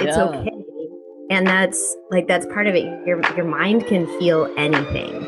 it's Yeah. okay. And that's part of it. Your mind can feel anything.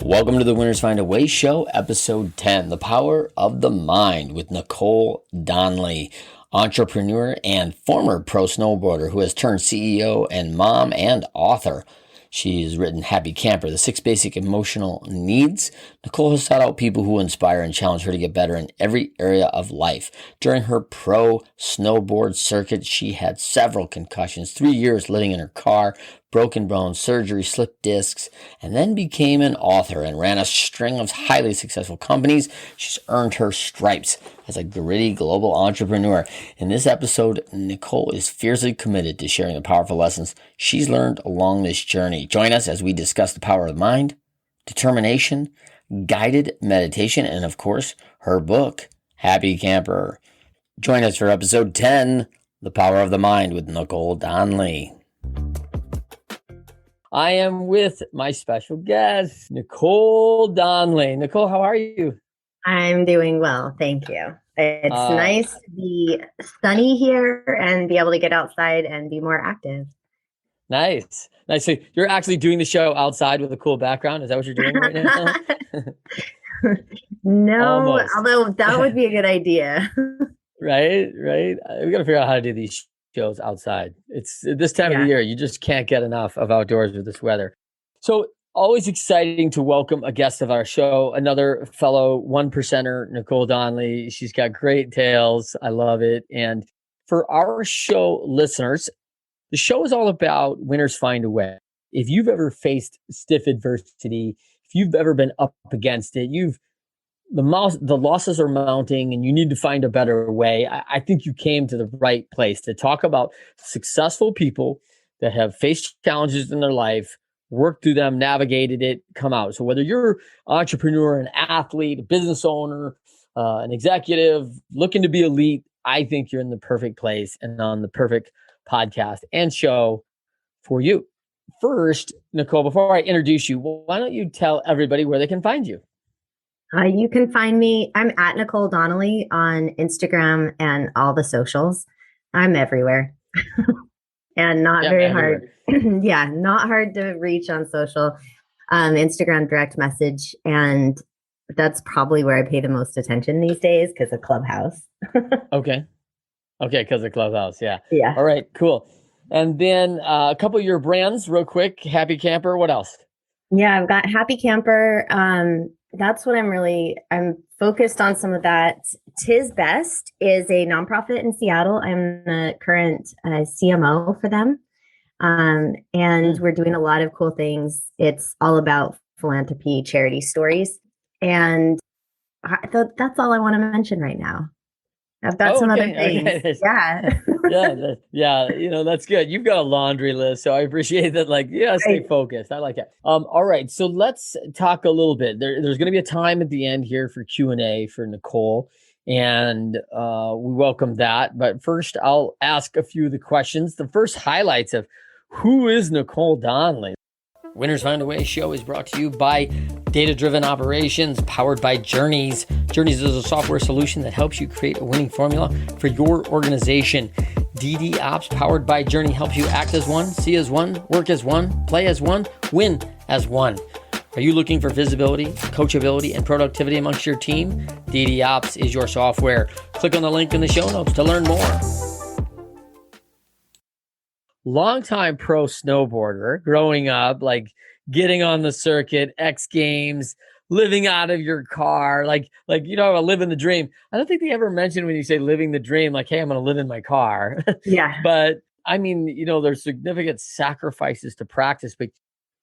Welcome to the Winners Find a Way show, episode 10, The Power of the Mind with Nicole Donnelly, entrepreneur and former pro snowboarder who has turned CEO and mom and author. She's written Happy Camper, The 6 Basic Emotional Needs. Nicole has sought out people who inspire and challenge her to get better in every area of life. During her pro snowboard circuit, she had several concussions, 3 years living in her car, broken bones, surgery, slipped discs, and then became an author and ran a string of highly successful companies. She's earned her stripes as a gritty global entrepreneur. In this episode, Nicole is fiercely committed to sharing the powerful lessons she's learned along this journey. Join us as we discuss the power of the mind, determination, guided meditation, and of course, her book, Happy Camper. Join us for episode 10, The Power of the Mind with Nicole Donnelly. I am with my special guest, Nicole Donnelly. Nicole, how are you? I'm doing well, thank you. It's nice to be sunny here and be able to get outside and be more active. Nice. So you're actually doing the show outside with a cool background? Is that what you're doing right now? No, Almost. although that would be a good idea. Right. We got to figure out how to do these shows outside. It's this time of the year, you just can't get enough of outdoors with this weather. So always exciting to welcome a guest of our show, another fellow one percenter, Nicole Donnelly. She's got great tales. I love it. And for our show listeners, the show is all about winners find a way. If you've ever faced stiff adversity, if you've ever been up against it, the losses are mounting and you need to find a better way. I think you came to the right place to talk about successful people that have faced challenges in their life, worked through them, navigated it, come out. So whether you're an entrepreneur, an athlete, a business owner, an executive, looking to be elite, I think you're in the perfect place and on the perfect podcast and show for you. First, Nicole, before I introduce you, why don't you tell everybody where they can find you? You can find me. I'm at Nicole Donnelly on Instagram and all the socials. I'm everywhere. And not very hard. Not hard to reach on social. Instagram direct message. And that's probably where I pay the most attention these days because of Clubhouse. Okay, because of Clubhouse. Yeah. Yeah. All right, cool. And then a couple of your brands real quick. Happy Camper. What else? Yeah, I've got Happy Camper. That's what I'm focused on some of that. Tis Best is a nonprofit in Seattle. I'm the current CMO for them. And we're doing a lot of cool things. It's all about philanthropy, charity stories. And that's all I want to mention right now. I've got some other things. Okay. Yeah. Yeah. That's good. You've got a laundry list, so I appreciate that. Stay focused. I like that. All right. So let's talk a little bit. There's going to be a time at the end here for Q&A for Nicole, and we welcome that. But first, I'll ask a few of the questions. The first highlights of who is Nicole Donnelly. Winners Find a Way show is brought to you by Data-Driven Operations, powered by Journeys. Journeys is a software solution that helps you create a winning formula for your organization. DD Ops, powered by Journey, helps you act as one, see as one, work as one, play as one, win as one. Are you looking for visibility, coachability, and productivity amongst your team? DD Ops is your software. Click on the link in the show notes to learn more. Longtime pro snowboarder, growing up, getting on the circuit, X Games, living out of your car, living the dream. I don't think they ever mention when you say living the dream, hey, I'm going to live in my car. Yeah. But I mean, there's significant sacrifices to practice. But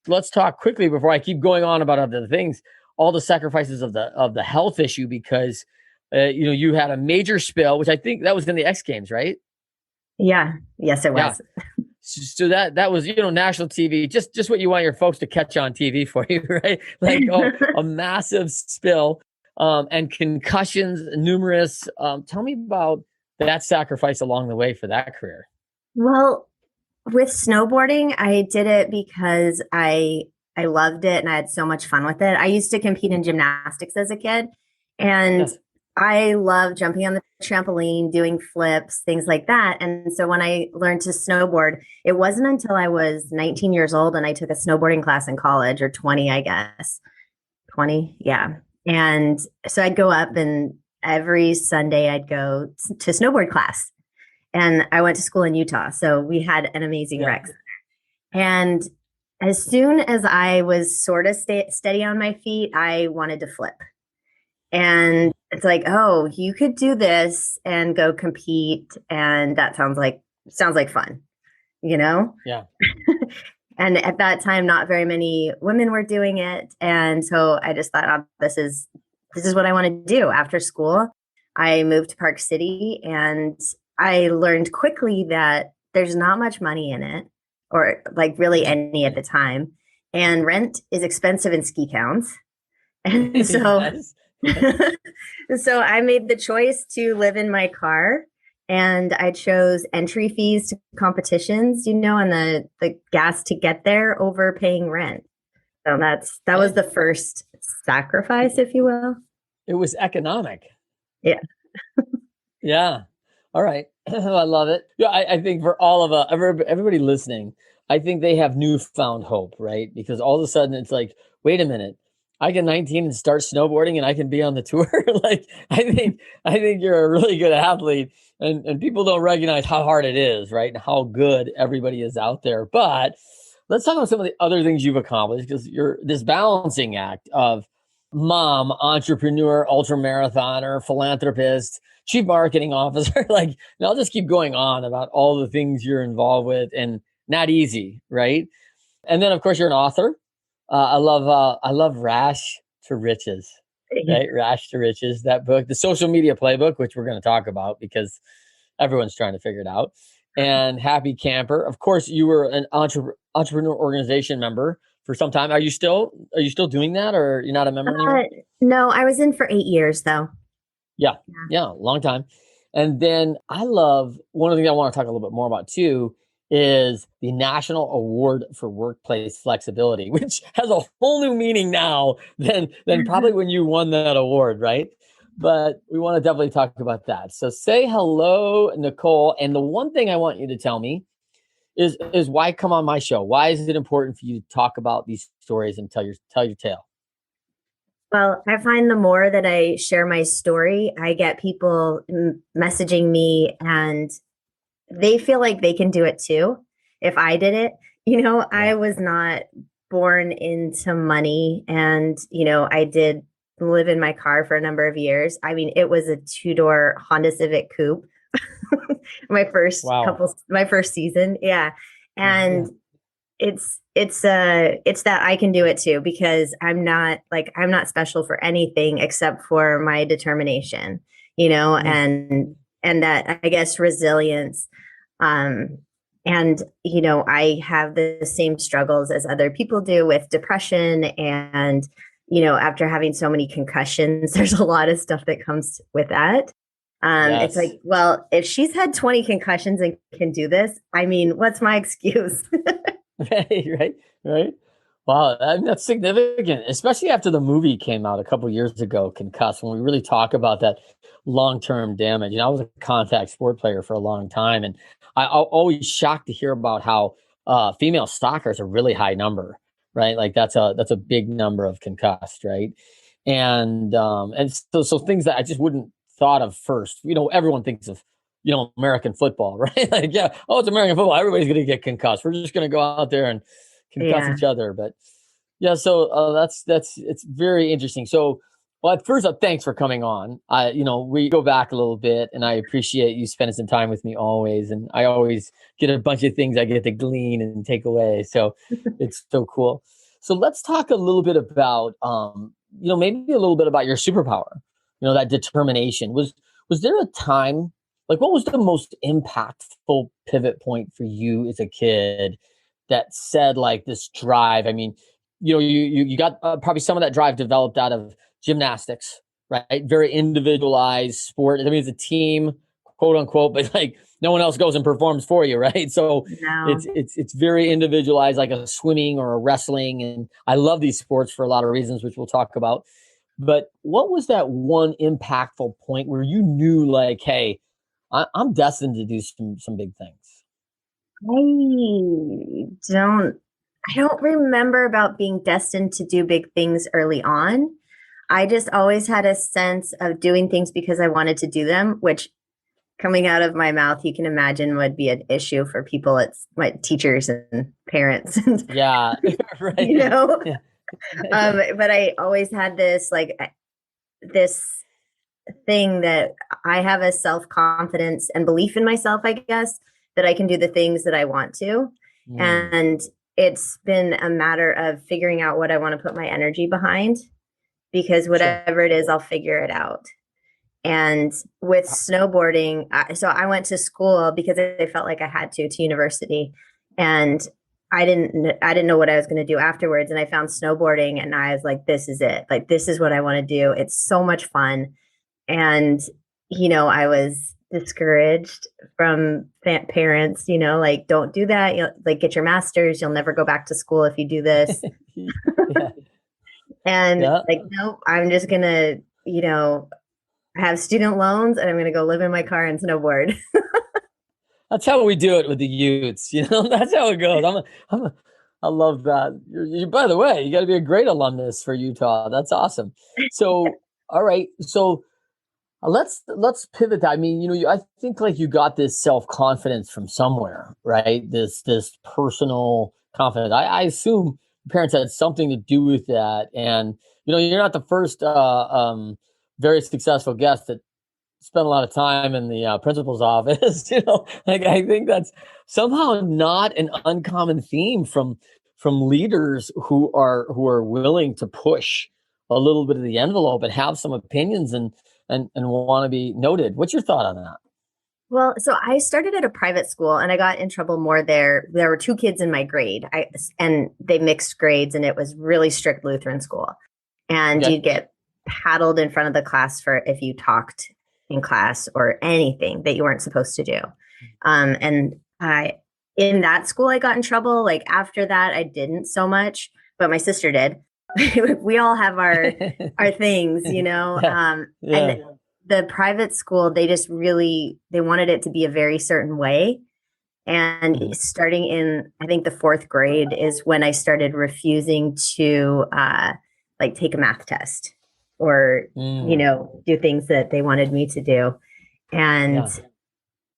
let's talk quickly before I keep going on about other things. All the sacrifices of the health issue because you had a major spill, which I think that was in the X Games, right? Yeah. Yes, it was. Yeah. So that was, national TV, just what you want your folks to catch on TV for you, right? A massive spill and concussions, numerous. Tell me about that sacrifice along the way for that career. Well, with snowboarding, I did it because I loved it and I had so much fun with it. I used to compete in gymnastics as a kid. And I love jumping on the trampoline, doing flips, things like that. And so when I learned to snowboard, it wasn't until I was 19 years old and I took a snowboarding class in college, or 20, I guess. 20, yeah. And so I'd go up, and every Sunday I'd go to snowboard class. And I went to school in Utah. So we had an amazing Yeah. rec. And as soon as I was sort of steady on my feet, I wanted to flip. And it's like, oh, you could do this and go compete. And that sounds like fun, you know? Yeah. And at that time, not very many women were doing it. And so I just thought, oh, this is what I want to do after school. I moved to Park City, and I learned quickly that there's not much money in it, or like really any at the time. And rent is expensive in ski towns. And so so I made the choice to live in my car, and I chose entry fees to competitions, and the gas to get there over paying rent. So that was the first sacrifice, if you will. It was economic. Yeah. Yeah. All right. I love it. Yeah, I think for all of everybody listening, I think they have newfound hope, right? Because all of a sudden it's like, wait a minute, I get 19 and start snowboarding and I can be on the tour. Like, I think you're a really good athlete, and people don't recognize how hard it is, right? And how good everybody is out there. But let's talk about some of the other things you've accomplished, because you're this balancing act of mom, entrepreneur, ultra marathoner, philanthropist, chief marketing officer. Like, and I'll just keep going on about all the things you're involved with, and not easy, right? And then of course you're an author. I love Rash to Riches, right? Rash to Riches, that book, the social media playbook, which we're going to talk about because everyone's trying to figure it out. And Happy Camper. Of course, you were an entrepreneur organization member for some time. Are you still doing that, or you're not a member anymore? No, I was in for 8 years though. Yeah. Yeah. Long time. And then I love, one of the things I want to talk a little bit more about too is the National Award for Workplace Flexibility, which has a whole new meaning now than probably when you won that award, right? But we want to definitely talk about that. So say hello, Nicole. And the one thing I want you to tell me is why come on my show? Why is it important for you to talk about these stories and tell your tale? Well, I find the more that I share my story, I get people messaging me, and they feel like they can do it too. If I did it, I was not born into money, and, I did live in my car for a number of years. I mean, it was a two-door Honda Civic Coupe. My first season. Yeah. And it's that I can do it too, because I'm not special for anything except for my determination, and that, I guess, resilience. And I have the same struggles as other people do with depression, and after having so many concussions, there's a lot of stuff that comes with that. It's like, well, if she's had 20 concussions and can do this, I mean, what's my excuse? Right. Wow, that's significant, especially after the movie came out a couple years ago, Concussed, when we really talk about that long-term damage. I was a contact sport player for a long time, and I'm always shocked to hear about how female soccer is a really high number, right? Like that's a big number of concussed, right? And so things that I just wouldn't thought of first. Everyone thinks of American football, right? Like, yeah, oh, it's American football. Everybody's going to get concussed. We're just going to go out there and concuss each other. But yeah, so it's very interesting. So, well, first up, thanks for coming on. We go back a little bit, and I appreciate you spending some time with me always. And I always get a bunch of things I get to glean and take away. So it's so cool. So let's talk a little bit about, maybe a little bit about your superpower. That determination. Was there a time, like, what was the most impactful pivot point for you as a kid that said, like, this drive? I mean, you got probably some of that drive developed out of gymnastics, right? Very individualized sport. I mean, it's a team, quote unquote, but like no one else goes and performs for you, right? So it's very individualized, like a swimming or a wrestling. And I love these sports for a lot of reasons, which we'll talk about. But what was that one impactful point where you knew like, hey, I'm destined to do some big things? I don't I don't remember about being destined to do big things early on. I just always had a sense of doing things because I wanted to do them, which coming out of my mouth, you can imagine would be an issue for people. It's my teachers and parents, and Yeah, you right. know. Yeah. But I always had this thing that I have a self confidence and belief in myself, I guess, that I can do the things that I want to. Mm, And it's been a matter of figuring out what I want to put my energy behind because sure. whatever it is, I'll figure it out. And with snowboarding, so I went to school because I felt like I had to university, and I didn't know what I was going to do afterwards. And I found snowboarding, and I was like, this is it. Like this is what I want to do. It's so much fun. And I was discouraged from parents. Like don't do that. Like get your master's. You'll never go back to school if you do this. Yeah. And Yeah. like, nope, I'm just gonna have student loans and I'm going to go live in my car and snowboard. That's how we do it with the youths. That's how it goes. I love that. By the way, you got to be a great alumnus for Utah. That's awesome. So, all right. So let's pivot that. I mean, I think like you got this self confidence from somewhere, right? This personal confidence. I assume parents had something to do with that, and you're not the first very successful guest that spent a lot of time in the principal's office. Like I think that's somehow not an uncommon theme from leaders who are willing to push a little bit of the envelope and have some opinions and want to be noted. What's your thought on that? Well, so I started at a private school and I got in trouble more there. There were two kids in my grade, and they mixed grades, and it was really strict Lutheran school. And Okay. you'd get paddled in front of the class for if you talked in class or anything that you weren't supposed to do. And in that school, I got in trouble. Like after that, I didn't so much, but my sister did. We all have our things, Yeah. and Yeah. the private school, they wanted it to be a very certain way. And Mhm. starting in, I think the fourth grade is when I started refusing to like take a math test or, Mm. do things that they wanted me to do. And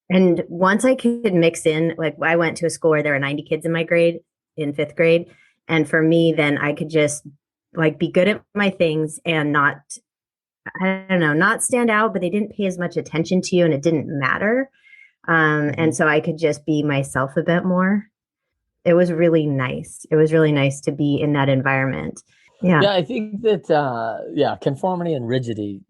Yeah. once I could mix in, like I went to a school where there were 90 kids in my grade in fifth grade. And for me, then I could just like be good at my things and not, I don't know, not stand out, but they didn't pay as much attention to you and it didn't matter. And Mhm. so I could just be myself a bit more. It was really nice. It was really nice to be in that environment. Yeah. Yeah, I think that yeah, conformity and rigidity,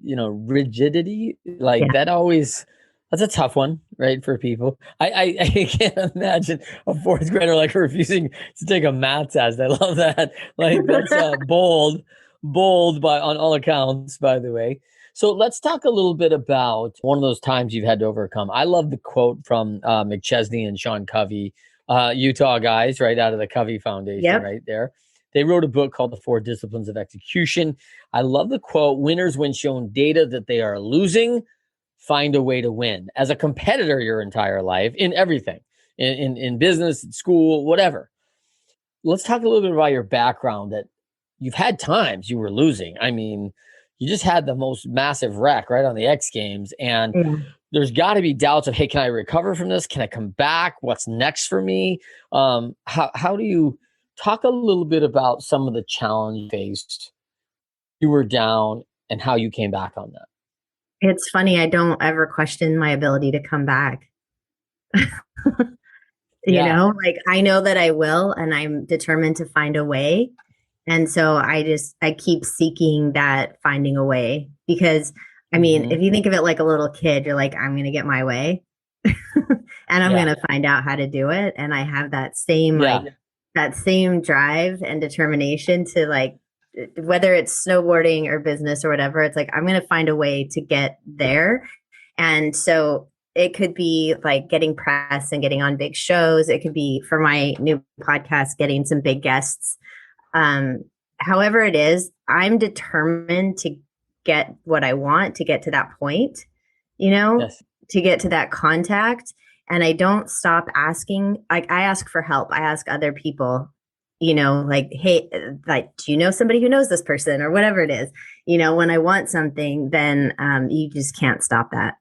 like Yeah. that always that's a tough one, right, for people. I can't imagine a fourth grader like refusing to take a math test. I love that. Like that's bold by on all accounts, by the way. So let's talk a little bit about one of those times you've had to overcome. I love the quote from McChesney and Sean Covey, Utah guys, right out of the Covey Foundation, Yep. right there. They wrote a book called The Four Disciplines of Execution. I love the quote: winners, when shown data that they are losing, find a way to win. As a competitor your entire life in everything, in business, school, whatever. Let's talk a little bit about your background, that you've had times you were losing. I mean, you just had the most massive wreck right on the X Games. And Yeah. there's got to be doubts of, hey, can I recover from this? Can I come back? What's next for me? How do you talk a little bit about some of the challenge you faced? You were down and how you came back on that. It's funny. I don't ever question my ability to come back. Yeah. Like I know that I will, and I'm determined to find a way. And so I keep seeking that finding a way because I mean, Hmm. if you think of it like a little kid, you're like, I'm going to get my way and I'm going Yeah. to find out how to do it. And I have that same, Yeah. that same drive and determination to like, whether it's snowboarding or business or whatever, it's like, I'm going to find a way to get there. And so it could be like getting press and getting on big shows. It could be for my new podcast, getting some big guests. Um, however it is, I'm determined to get what I want, to get to that point, you know, Yes. to get to that contact. And I don't stop asking. Like, I ask for help. I ask other people, like, hey, like, do you know somebody who knows this person or whatever it is? When I want something, then you just can't stop that.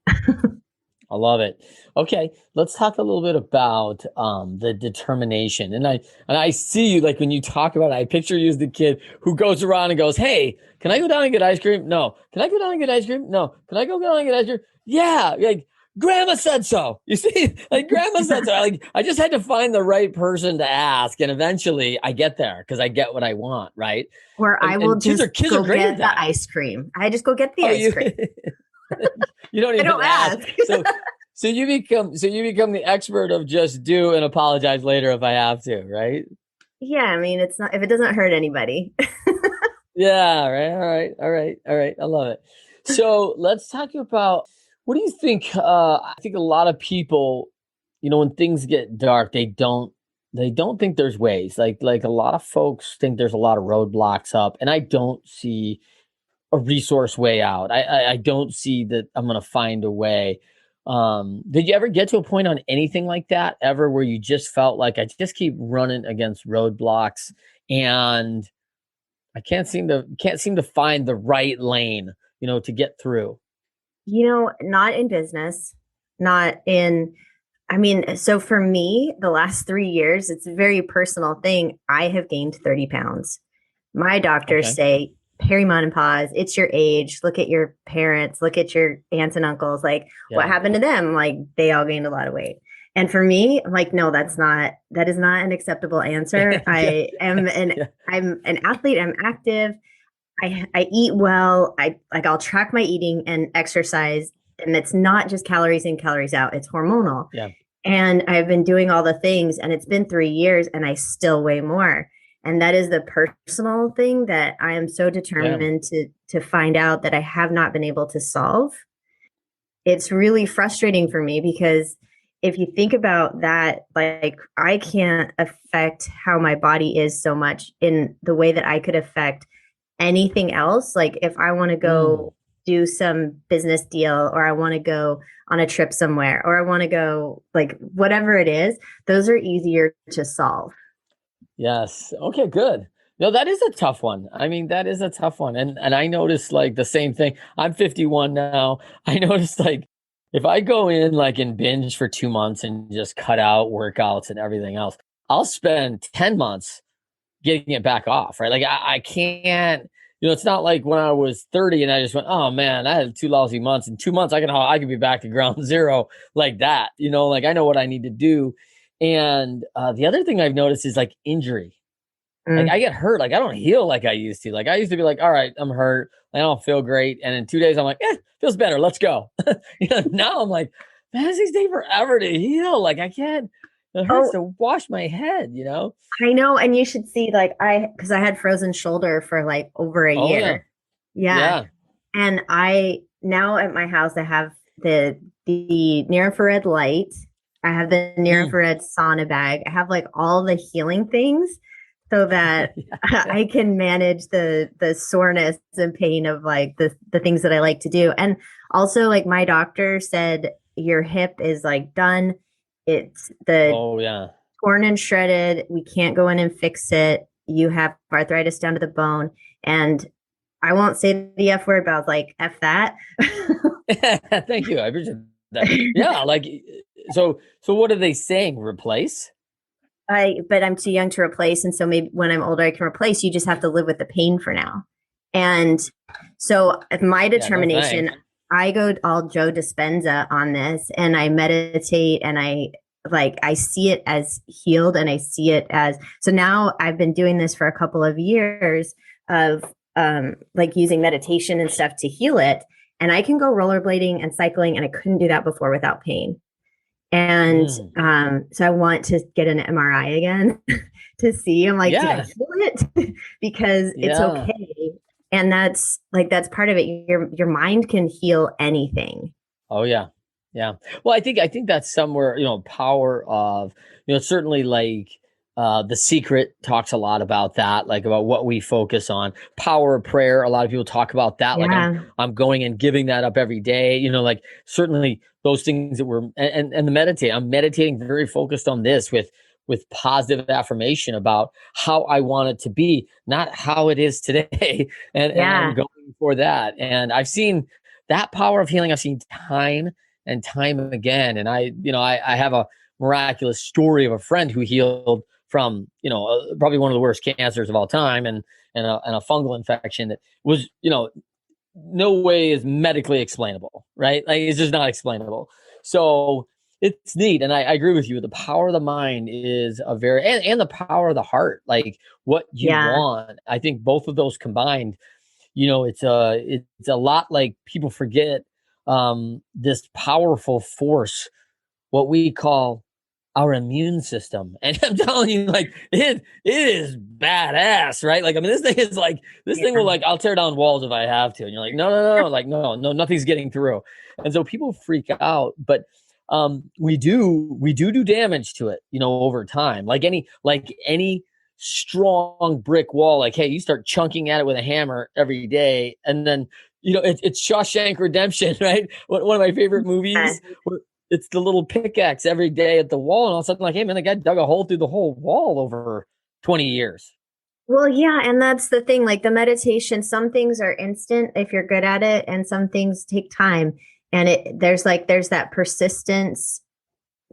I love it. Okay, let's talk a little bit about the determination. And I see you, like when you talk about it, I picture you as the kid who goes around and goes, "Hey, can I go down and get ice cream? No. Can I go down and get ice cream? No. Can I go down and get ice cream? Yeah." Like grandma said so. You see, like grandma said so. Like I just had to find the right person to ask, and eventually I get there because I get what I want, right? Or I will And kids are just kids are go great get at the that. ice cream. I just go get the Oh, ice you cream. you don't I even don't ask. ask. So you become the expert of just do and apologize later if I have to, right? Yeah, I mean, it's not if it doesn't hurt anybody. Yeah, right. All right. All right. All right. I love it. So let's talk about what do you think? I think a lot of people, when things get dark, they don't think there's ways. Like a lot of folks think there's a lot of roadblocks up, and I don't see a resource way out. I don't see that I'm gonna find a way. Did you ever get to a point on anything like that ever where you just felt like I just keep running against roadblocks and I can't seem to find the right lane, to get through? Not in business, not in, I mean, so for me, the last 3 years, it's a very personal thing. I have gained 30 pounds. My doctors Okay. say, perimenopause, it's your age. Look at your parents, look at your aunts and uncles. Like, what Yeah. happened to them? Like, they all gained a lot of weight. And for me, I'm like, no, that is not an acceptable answer. Yeah. Yeah. I'm an athlete, I'm active. I eat well. I'll track my eating and exercise, and it's not just calories in, calories out. It's hormonal. Yeah. And I've been doing all the things, and it's been 3 years, and I still weigh more. And that is the personal thing that I am so Yeah. determined to find out that I have not been able to solve. It's really frustrating for me because if you think about that, like I can't affect how my body is so much in the way that I could affect anything else. Like if I want to Mm. go do some business deal or I want to go on a trip somewhere or I want to go like whatever it is, those are easier to solve. Yes. Okay, good. No, that is a tough one. I mean, that is a tough one. And I noticed like the same thing. I'm 51 now. I noticed like if I go in like in binge for 2 months and just cut out workouts and everything else, I'll spend 10 months getting it back off, right? Like I can't, it's not like when I was 30 and I just went, oh man, I had 2 lousy months. In 2 months, I can be back to ground zero like that. Like I know what I need to do. And the other thing I've noticed is like injury. Like I Mm. get hurt, like I don't heal like I used to. Like I used to be like, all right, I'm hurt. I don't feel great. And in 2 days, I'm like, feels better. Let's go. Now I'm like, man, this things take forever to heal. Like I can't, it hurts Oh, to wash my head. I know. And you should see like because I had frozen shoulder for like over a Oh yeah. year. Yeah. Yeah. And I now at my house I have the near infrared light. I have the near Mm. infrared sauna bag. I have like all the healing things so that Yeah, yeah. I can manage the soreness and pain of like the things that I like to do. And also like my doctor said your hip is like done. It's the Oh, yeah. torn and shredded. We can't go in and fix it. You have arthritis down to the bone. And I won't say the F word, but I was like, F that. Thank you. I appreciate that. Yeah, like, so what are they saying? Replace? But I'm too young to replace. And so maybe when I'm older, I can replace. You just have to live with the pain for now. And so my Yeah, no determination, thanks. I go all Joe Dispenza on this and I meditate and I see it as healed and I see it as, so now I've been doing this for a couple of years of like using meditation and stuff to heal it. And I can go rollerblading and cycling and I couldn't do that before without pain. And Mm. so I want to get an MRI again to see. I'm like, did I Yeah. heal it? Because it's Yeah. okay. And that's part of it. Your mind can heal anything. Oh, yeah. Yeah. Well, I think that's somewhere, power of, certainly like The Secret talks a lot about that, like about what we focus on. Power of prayer. A lot of people talk about that. Like Yeah. I'm going and giving that up every day. Like certainly those things that and the meditate. I'm meditating very focused on this with positive affirmation about how I want it to be, not how it is today. And I'm Yeah. going for that. And I've seen that power of healing. I've seen time and time again. And I have a miraculous story of a friend who healed from probably one of the worst cancers of all time, and a fungal infection that was no way is medically explainable, right? Like it's just not explainable. So it's neat, and I agree with you. The power of the mind is a very and the power of the heart, like what you Yeah. want. I think both of those combined, it's a lot like people forget this powerful force, what we call our immune system. And I'm telling you, like it is badass, right? Like, I mean, this thing is like this thing will Yeah. like I'll tear down walls if I have to. And you're like, no, no, no, like no, nothing's getting through. And so people freak out, but we do damage to it, over time. Like any strong brick wall, like hey, you start chunking at it with a hammer every day, and then it's Shawshank Redemption, right? One of my favorite movies. It's the little pickaxe every day at the wall, and all of a sudden, like, hey man, the guy dug a hole through the whole wall over 20 years. Well, yeah, and that's the thing. Like the meditation, some things are instant if you're good at it, and some things take time. And there's that persistence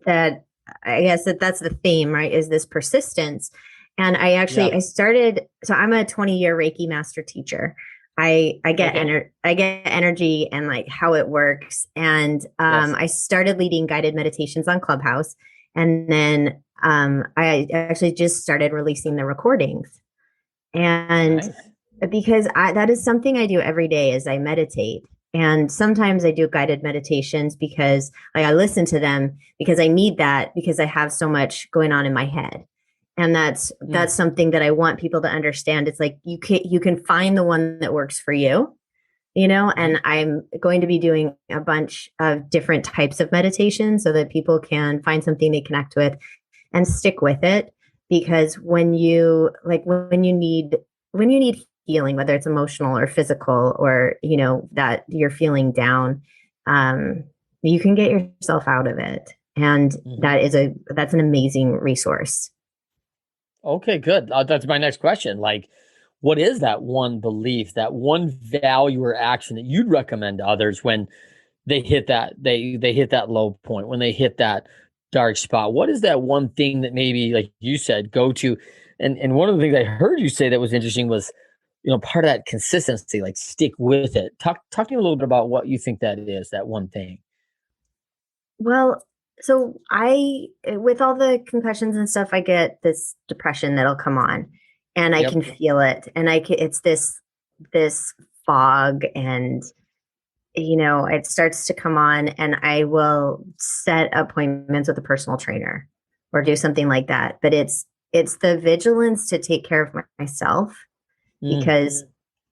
that I guess that's the theme, right? Is this persistence? And Yeah. I started, so I'm a 20-year Reiki master teacher. Okay. I get energy and like how it works. And Yes. I started leading guided meditations on Clubhouse. And then I actually just started releasing the recordings. And Nice. because that is something I do every day is I meditate. And sometimes I do guided meditations because like I listen to them because I need that because I have so much going on in my head. And Mm. that's something that I want people to understand. It's like you can find the one that works for you, Mhm. and I'm going to be doing a bunch of different types of meditation so that people can find something they connect with and stick with it. Because when you need healing, whether it's emotional or physical, or that you're feeling down, um, you can get yourself out of it, and Mhm. that's an amazing resource. Okay, good. That's my next question. Like, what is that one belief, that one value or action that you'd recommend to others when they hit that low point, when they hit that dark spot? What is that one thing that maybe, like you said, go to? And one of the things I heard you say that was interesting was, part of that consistency, like stick with it. Talk to me a little bit about what you think that is, that one thing. Well, so with all the concussions and stuff, I get this depression that'll come on, and I Yep. can feel it, and it's this fog, and it starts to come on, and I will set appointments with a personal trainer or do something like that. But it's the vigilance to take care of myself, Mm, because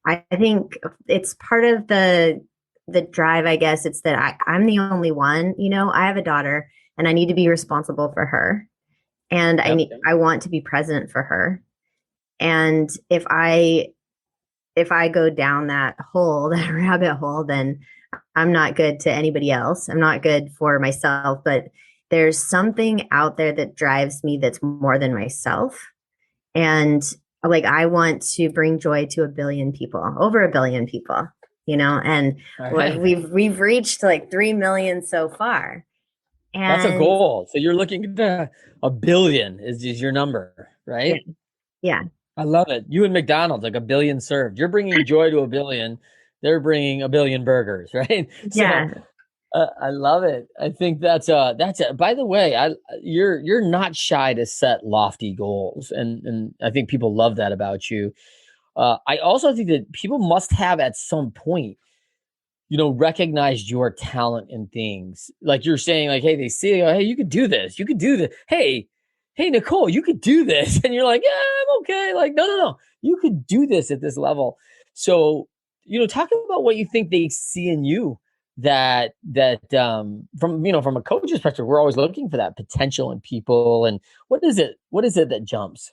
I think it's part of the drive, I guess. It's that I'm the only one, I have a daughter and I need to be responsible for her. And yep. I want to be present for her. And if I go down that hole, that rabbit hole, then I'm not good to anybody else. I'm not good for myself, but there's something out there that drives me that's more than myself. And like I want to bring joy to a billion people, over a billion people, and All like right. we've reached like 3 million so far. That's a And goal. So you're looking to a billion is your number, yeah, right? yeah, I love it. You and McDonald's, like a billion served. You're bringing joy to a billion. They're bringing a billion burgers, right? So yeah. I love it. I think that's it. By the way, you're not shy to set lofty goals, and I think people love that about you. I also think that people must have at some point, recognized your talent in things. Like you're saying, like, hey, they see, hey, you could do this. You could do this. Hey, Nicole, you could do this. And you're like, yeah, I'm okay. Like, no, no, no. You could do this at this level. So, talk about what you think they see in you from, from a coach's perspective, we're always looking for that potential in people. And what is it that jumps?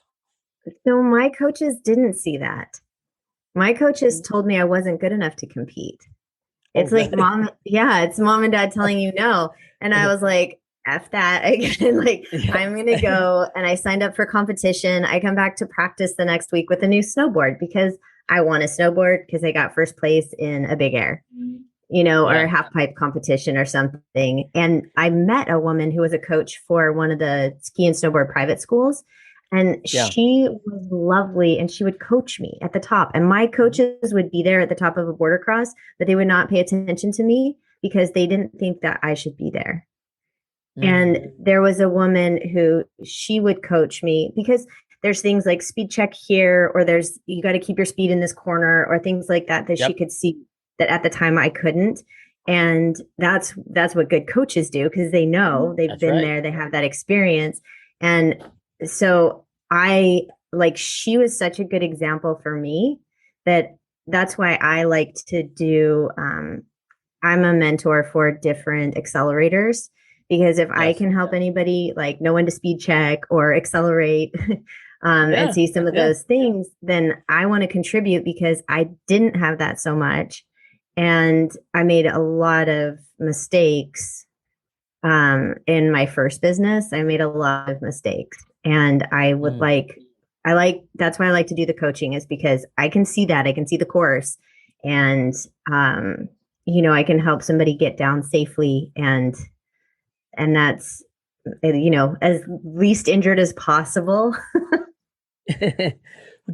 So my coaches didn't see that. My coaches told me I wasn't good enough to compete. Oh, It's like really? mom, yeah, it's mom and dad telling you no. And I was like, F that again. Like, Yeah. I'm going to go. And I signed up for competition. I come back to practice the next week with a new snowboard because I want to snowboard because I got first place in a big air, or a Yeah. half pipe competition or something. And I met a woman who was a coach for one of the ski and snowboard private schools. And Yeah. she was lovely and she would coach me at the top. And my coaches would be there at the top of a border cross, but they would not pay attention to me because they didn't think that I should be there. Mm. And there was a woman who she would coach me because there's things like speed check here, or there's you got to keep your speed in this corner, or things like that that she Yep. could see that at the time I couldn't. And that's what good coaches do because they know they've That's been right. there, they have that experience. And so I like she was such a good example for me that that's why I liked to do I'm a mentor for different accelerators because if I Yes. can help anybody like know when to speed check or accelerate and Yeah. see some of Yeah. those things, then I want to contribute because I didn't have that so much. And I made a lot of mistakes in my first business. I made a lot of mistakes. And Mm. that's why I like to do the coaching is because I can see that. I can see the course. And I can help somebody get down safely and that's as least injured as possible. Do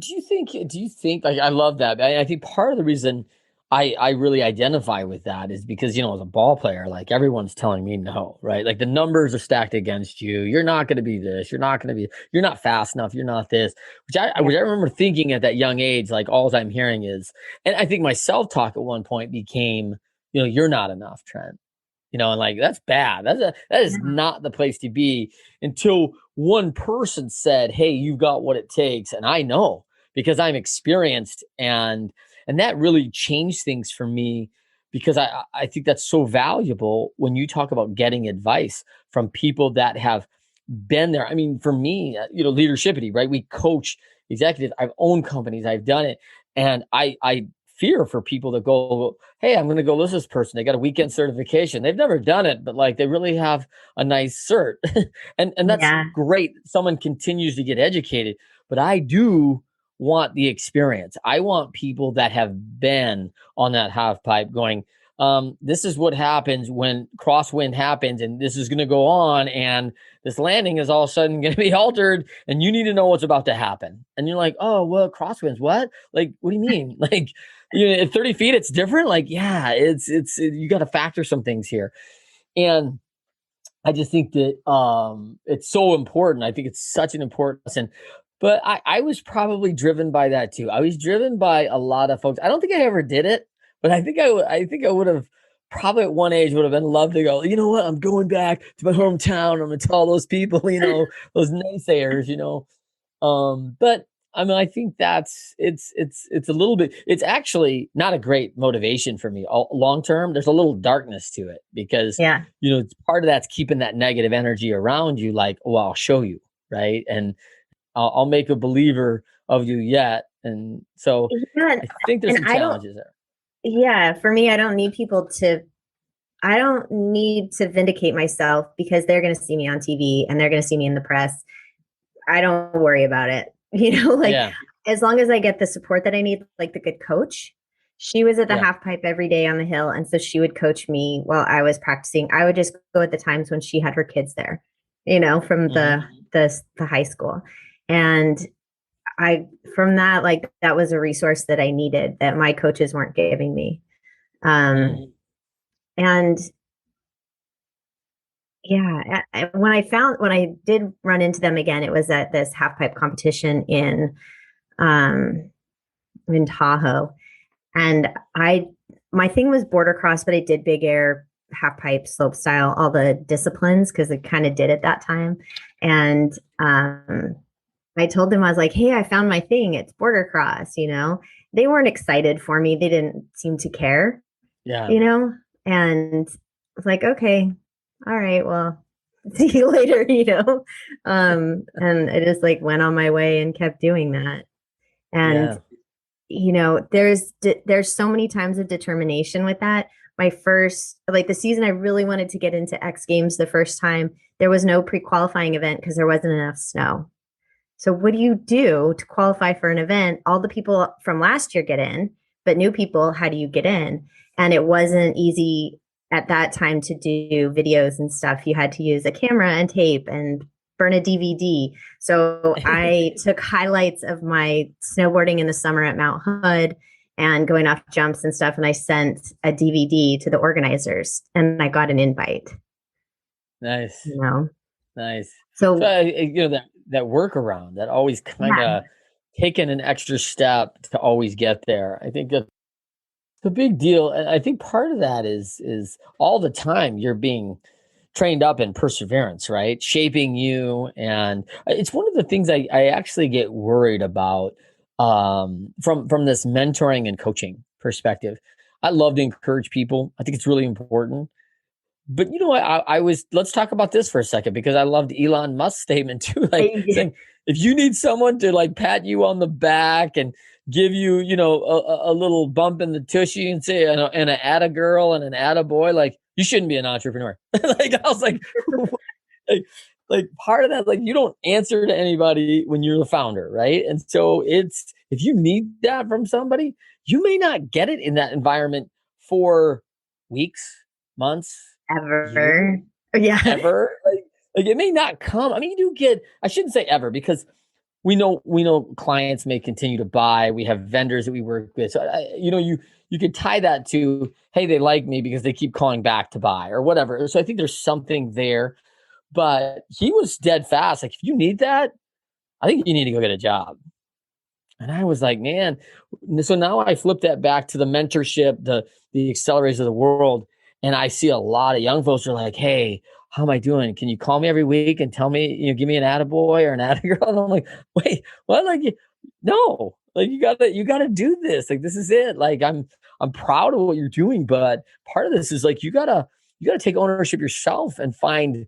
you think like I love that. I think part of the reason I really identify with that is because, as a ball player, like everyone's telling me no, right? Like the numbers are stacked against you. You're not going to be this. You're not fast enough. You're not this, Yeah. which I remember thinking at that young age, like all I'm hearing is, and I think my self-talk at one point became, you're not enough, Trent. And like that's bad. That is not the place to be until one person said, "Hey, you've got what it takes," and I know because I'm experienced, and that really changed things for me because I think that's so valuable when you talk about getting advice from people that have been there. I mean, for me, leadershipity, right? We coach executives. I've owned companies. I've done it, and I fear for people that go, hey, I'm going to go listen to this person. They got a weekend certification. They've never done it, but like they really have a nice cert. and that's Yeah. great. Someone continues to get educated, but I do want the experience. I want people that have been on that half pipe going, this is what happens when crosswind happens, and this is going to go on, and this landing is all of a sudden going to be altered, and you need to know what's about to happen. And you're like, oh, well, crosswinds, what? Like, what do you mean? Like, at 30 feet, it's different. Like, yeah, you got to factor some things here. And I just think that it's so important. I think it's such an important lesson. But I was probably driven by that too. I was driven by a lot of folks. I don't think I ever did it, but I think I would have probably at one age would have been loved to go, you know what, I'm going back to my hometown. I'm gonna tell those people, those naysayers, but I mean, I think it's a little bit. It's actually not a great motivation for me long term. There's a little darkness to it because Yeah. it's part of that's keeping that negative energy around you. Like, well, I'll show you, right, and I'll make a believer of you yet. And so Yeah. I think there's And some I don't challenges there. yeah, for me, I don't need to vindicate myself because they're going to see me on TV and they're going to see me in the press. I don't worry about it. Like Yeah, as long as I get the support that I need, like the good coach. She was at the yeah, half pipe every day on the hill. And so she would coach me while I was practicing. I would just go at the times when she had her kids there, from hmm the high school. And I from that, like that was a resource that I needed that my coaches weren't giving me. hmm And yeah, when I did run into them again, it was at this half pipe competition um in Tahoe. And my thing was border cross, but I did big air, half pipe, slope style, all the disciplines because I kind of did at that time. And I told them, I was like, hey, I found my thing. It's border cross. They weren't excited for me. They didn't seem to care, yeah, you know? And I was like, okay, all right, well, see you later, and I just like went on my way and kept doing that. And Yeah. there's so many times of determination with that. My first, like the season I really wanted to get into X Games the first time, there was no pre-qualifying event because there wasn't enough snow. So what do you do to qualify for an event? All the people from last year get in, but new people, how do you get in? And it wasn't easy at that time to do videos and stuff. You had to use a camera and tape and burn a DVD. So I took highlights of my snowboarding in the summer at Mount Hood and going off jumps and stuff. And I sent a DVD to the organizers and I got an invite. Nice. Nice. So, that workaround, that always kind of taking an extra step to always get there. I think that's a big deal. And I think part of that is all the time you're being trained up in perseverance, right? Shaping you. And it's one of the things I actually get worried about from this mentoring and coaching perspective. I love to encourage people. I think it's really important. But I was, let's talk about this for a second, because I loved Elon Musk's statement too, like saying, if you need someone to like pat you on the back and give you, a little bump in the tushy and say, and an atta girl and an atta boy, like you shouldn't be an entrepreneur. Like I was like, like part of that, like you don't answer to anybody when you're the founder, right? And so if you need that from somebody, you may not get it in that environment for weeks, months, ever. Yeah. Ever. Like it may not come. I mean, you do get, I shouldn't say ever, because we know clients may continue to buy. We have vendors that we work with. So, you could tie that to, hey, they like me because they keep calling back to buy or whatever. So I think there's something there, but he was dead fast. Like, if you need that, I think you need to go get a job. And I was like, man, so now I flip that back to the mentorship, the accelerators of the world. And I see a lot of young folks are like, hey, how am I doing? Can you call me every week and tell me, give me an attaboy or an attagirl? And I'm like, wait, what? Like, no, like you gotta do this. Like, this is it. Like, I'm proud of what you're doing, but part of this is like, you gotta take ownership yourself and find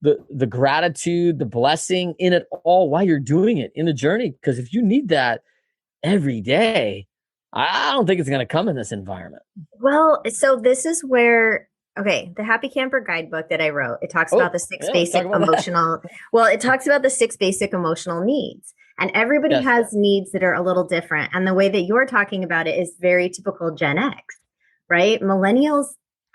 the gratitude, the blessing in it all while you're doing it in the journey. Because if you need that every day, I don't think it's going to come in this environment. Well, so this is where, the Happy Camper guidebook that I wrote, it talks about the six basic emotional, it talks about the 6 basic emotional needs. And everybody has needs that are a little different. And the way that you're talking about it is very typical Gen X, right? Millennials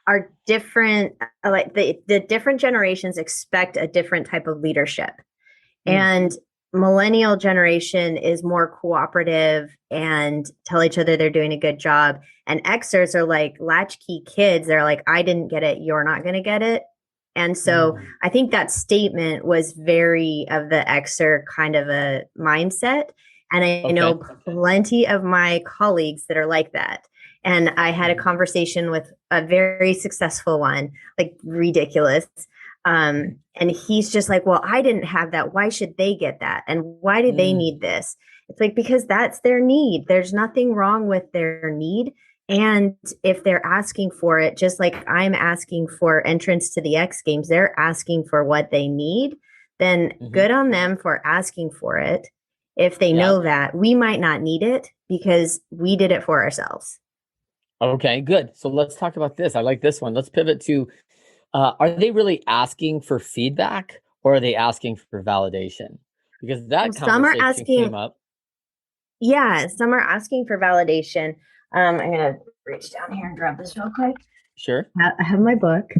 are different. Like the different generations expect a different type of leadership. And millennial generation is more cooperative and tell each other they're doing a good job. And Xers are like latchkey kids. They're like, I didn't get it. You're not going to get it. And so I think that statement was very of the Xer kind of a mindset. And I know plenty of my colleagues that are like that. And I had a conversation with a very successful one, like ridiculous. And he's just like, well, I didn't have that. Why should they get that? And why do they need this? It's like, because that's their need. There's nothing wrong with their need. And if they're asking for it, just like I'm asking for entrance to the X Games, they're asking for what they need, then good on them for asking for it. If they know that we might not need it because we did it for ourselves. Okay, good. So let's talk about this. I like this one. Let's pivot to, are they really asking for feedback or are they asking for validation? Because that conversation came up. Yeah, some are asking for validation. I'm going to reach down here and grab this real quick. Sure. I have my book.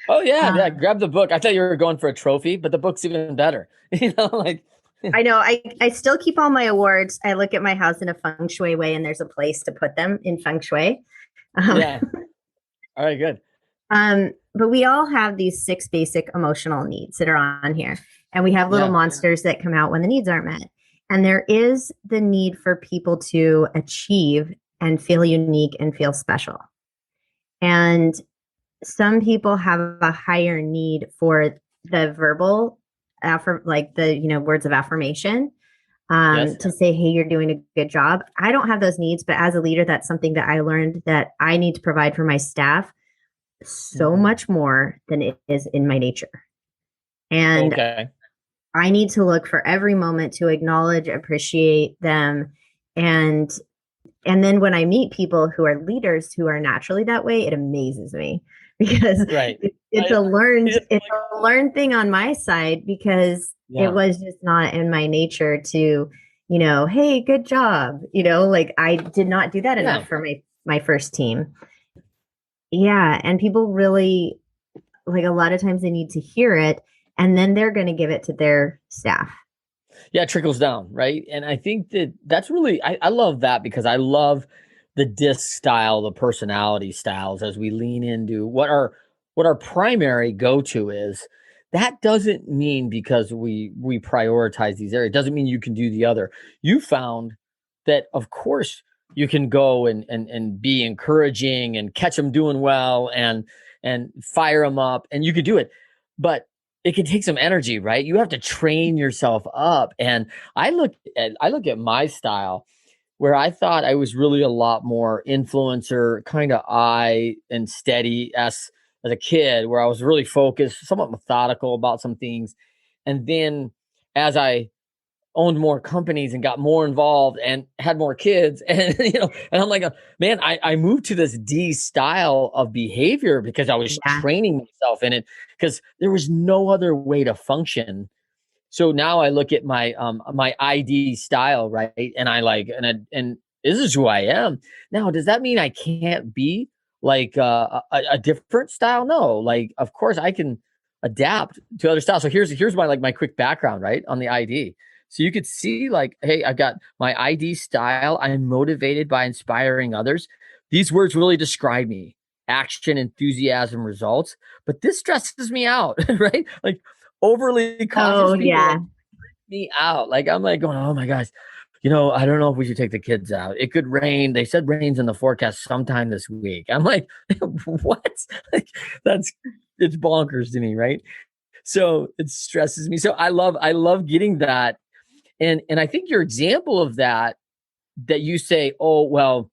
Oh, yeah. Grab the book. I thought you were going for a trophy, but the book's even better. I know. I still keep all my awards. I look at my house in a feng shui way, and there's a place to put them in feng shui. Yeah. All right, good. But we all have these 6 basic emotional needs that are on here. And we have little monsters that come out when the needs aren't met. And there is the need for people to achieve and feel unique and feel special. And some people have a higher need for the verbal, words of affirmation, to say, hey, you're doing a good job. I don't have those needs, but as a leader, that's something that I learned that I need to provide for my staff. so much more than it is in my nature. And Okay. I need to look for every moment to acknowledge, appreciate them. And and then when I meet people who are leaders who are naturally that way, it amazes me because Right. it's a learned thing on my side because it was just not in my nature to, hey, good job. Like I did not do that enough for my first team. Yeah. And people really, like, a lot of times they need to hear it and then they're going to give it to their staff. Yeah, it trickles down, right? And I think that's really I love that because I love the disc style, the personality styles as we lean into what our primary go-to is. That doesn't mean because we prioritize these areas, doesn't mean you can do the other. You found that of course you can go and be encouraging and catch them doing well and fire them up and you could do it. But it can take some energy, right? You have to train yourself up. And I look at my style where I thought I was really a lot more influencer, kind of I and steady as a kid, where I was really focused, somewhat methodical about some things. And then as I owned more companies and got more involved and had more kids and and I'm like, man, I moved to this D style of behavior because I was training myself in it because there was no other way to function. So now I look at my ID style, right? And I like and this is who I am. Now, does that mean I can't be like a different style? No. Like of course I can adapt to other styles. So here's my quick background, right? On the ID. So you could see like, hey, I've got my ID style. I'm motivated by inspiring others. These words really describe me. Action, enthusiasm, results. But this stresses me out, right? Like overly cautious people like, me out. Like I'm like going, oh my gosh, I don't know if we should take the kids out. It could rain. They said rain's in the forecast sometime this week. I'm like, what? Like it's bonkers to me, right? So it stresses me. So I love getting that. And I think your example of that you say, oh well,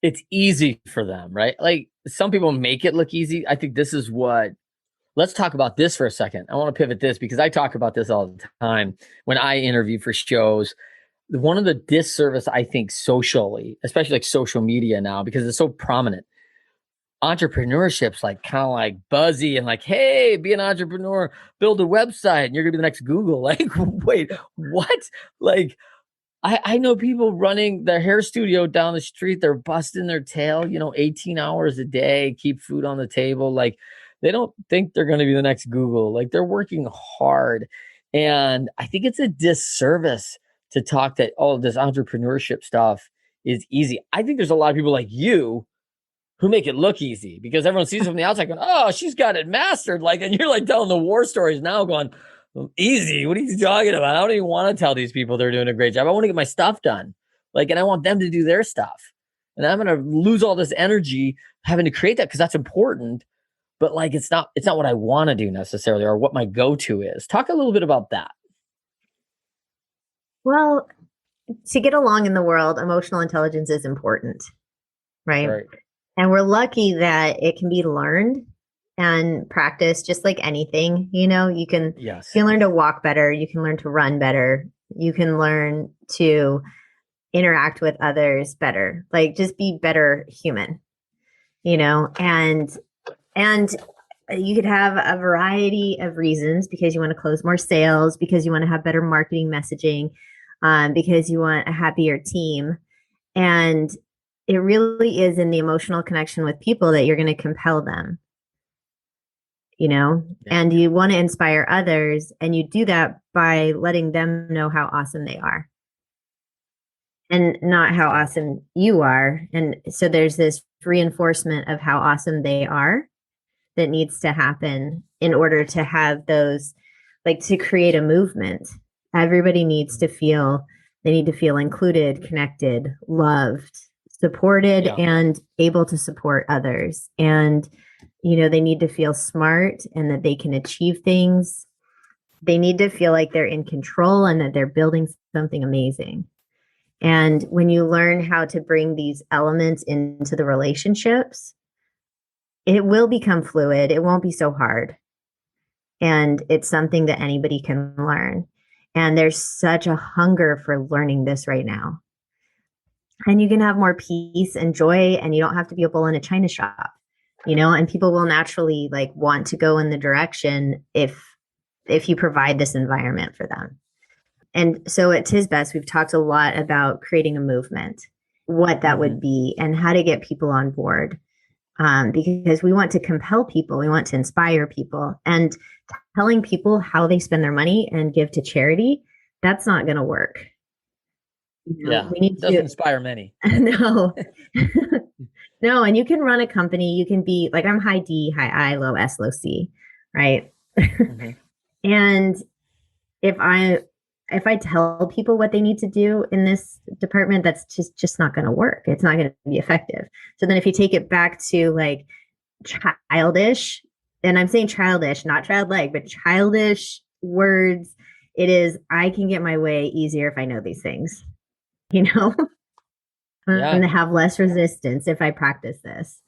it's easy for them, right? Like some people make it look easy. I think this is what let's talk about this for a second. I want to pivot this because I talk about this all the time when I interview for shows. One of the disservice, I think, socially, especially like social media now, because it's so prominent. Entrepreneurship's like kind of like buzzy and like, hey, be an entrepreneur, build a website, and you're gonna be the next Google. Like, wait, what? Like, I know people running their hair studio down the street, they're busting their tail, 18 hours a day, keep food on the table. Like they don't think they're going to be the next Google. Like they're working hard. And I think it's a disservice to talk that, oh, this entrepreneurship stuff is easy. I think there's a lot of people like you who make it look easy because everyone sees it from the outside going, oh, she's got it mastered. Like, and you're like telling the war stories now going, easy. What are you talking about? I don't even want to tell these people they're doing a great job. I want to get my stuff done. Like, and I want them to do their stuff. And I'm going to lose all this energy having to create that because that's important. But like, it's not what I want to do necessarily or what my go-to is. Talk a little bit about that. Well, to get along in the world, emotional intelligence is important, right? And we're lucky that it can be learned and practiced just like anything. You can learn to walk better, you can learn to run better, you can learn to interact with others better, like just be better human, and you could have a variety of reasons because you want to close more sales, because you want to have better marketing messaging, because you want a happier team. And it really is in the emotional connection with people that you're going to compel them, and you want to inspire others. And you do that by letting them know how awesome they are and not how awesome you are. And so there's this reinforcement of how awesome they are that needs to happen in order to have those, like to create a movement. Everybody needs to feel, they need to feel included, connected, loved, supported, and able to support others. And, they need to feel smart and that they can achieve things. They need to feel like they're in control and that they're building something amazing. And when you learn how to bring these elements into the relationships, it will become fluid. It won't be so hard. And it's something that anybody can learn. And there's such a hunger for learning this right now. And you can have more peace and joy, and you don't have to be a bull in a china shop, and people will naturally like want to go in the direction if you provide this environment for them. And so at Tis Best, we've talked a lot about creating a movement, what that would be, and how to get people on board. Because we want to compel people, we want to inspire people, and telling people how they spend their money and give to charity, that's not going to work. We need to inspire many. No, no. And you can run a company. You can be like, I'm high D, high I, low S, low C, right? And if I tell people what they need to do in this department, that's just not going to work. It's not going to be effective. So then if you take it back to like childish, and I'm saying childish, not childlike, but childish words, it is, I can get my way easier if I know these things, I'm going to have less resistance if I practice this.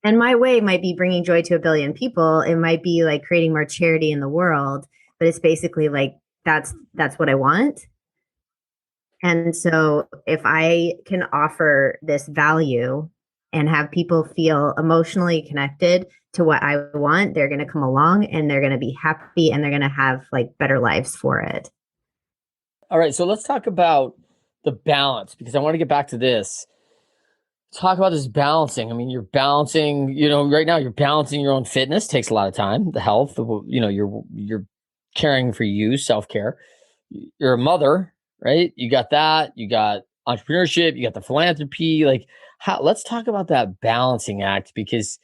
And my way might be bringing joy to a billion people. It might be like creating more charity in the world, but it's basically like, that's what I want. And so if I can offer this value and have people feel emotionally connected to what I want, they're going to come along and they're going to be happy and they're going to have like better lives for it. All right. So let's talk about the balance, because I want to get back to this. Talk about this balancing. I mean, you're balancing, right now you're balancing your own fitness, takes a lot of time, the health, you're caring for you, self-care. You're a mother, right? You got that. You got entrepreneurship. You got the philanthropy. Like, let's talk about that balancing act, because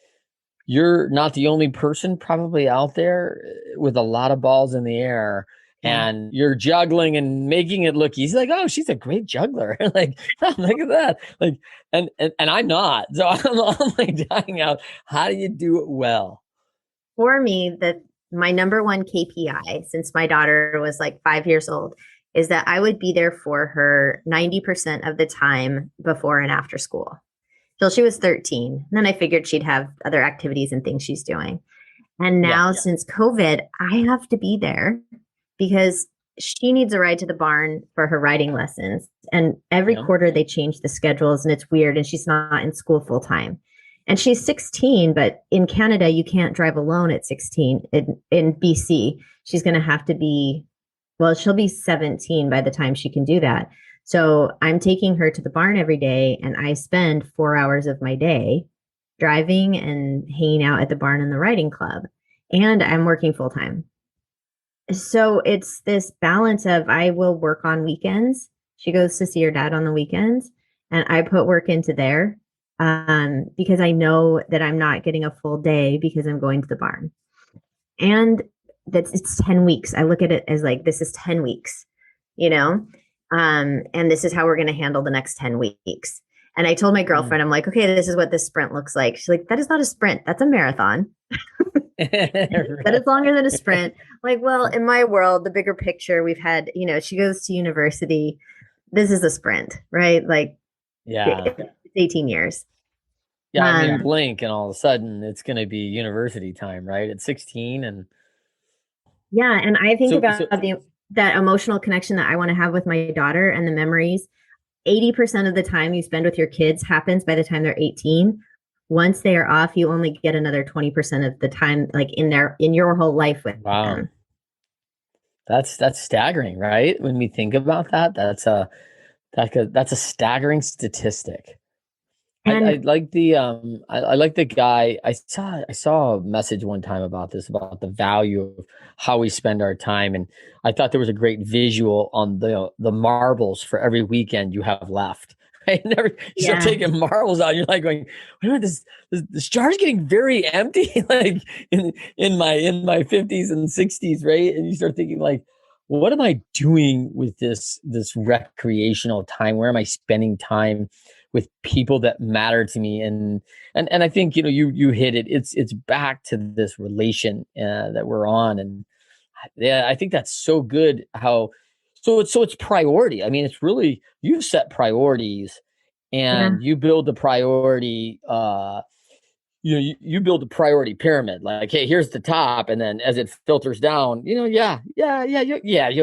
you're not the only person probably out there with a lot of balls in the air, and you're juggling and making it look easy. Like, oh, she's a great juggler. Like, oh, look at that. Like, and I'm not. So I'm like dying out. How do you do it well? For me, my number one KPI since my daughter was like 5 years old is that I would be there for her 90% of the time before and after school till she was 13. And then I figured she'd have other activities and things she's doing. And now since COVID, I have to be there because she needs a ride to the barn for her riding lessons. And every quarter they change the schedules and it's weird. And she's not in school full time. And she's 16, but in Canada, you can't drive alone at 16. In BC, she's going to have to be, she'll be 17 by the time she can do that. So I'm taking her to the barn every day, and I spend 4 hours of my day driving and hanging out at the barn in the riding club. And I'm working full time. So it's this balance of, I will work on weekends. She goes to see her dad on the weekends, and I put work into there. Because I know that I'm not getting a full day because I'm going to the barn. And it's 10 weeks. I look at it as like, this is 10 weeks, and this is how we're going to handle the next 10 weeks. And I told my girlfriend, I'm like, okay, this is what this sprint looks like. She's like, that is not a sprint. That's a marathon. That is longer than a sprint. Like, well, in my world, the bigger picture we've had, she goes to university. This is a sprint, right? Like, it's 18 years. Yeah, I mean, blink and all of a sudden it's going to be university time, right? At 16. And and I think about that emotional connection that I want to have with my daughter and the memories. 80% of the time you spend with your kids happens by the time they're 18. Once they are off, you only get another 20% of the time, like in your whole life with them. That's staggering, right? When we think about that, that's a staggering statistic. I like the I like the guy. I saw a message one time about this, about the value of how we spend our time, and I thought there was a great visual on the marbles for every weekend you have left. Right? You start taking marbles out, you're like going, wait a minute, this jar's getting very empty, like in my 50s and 60s, right? And you start thinking like, what am I doing with this recreational time? Where am I spending time with people that matter to me? And I think, you hit it. It's back to this relation that we're on. And I think that's so good so it's priority. I mean, it's really, you set priorities and you build the priority, you build a priority pyramid, like, hey, here's the top, and then as it filters down, you'll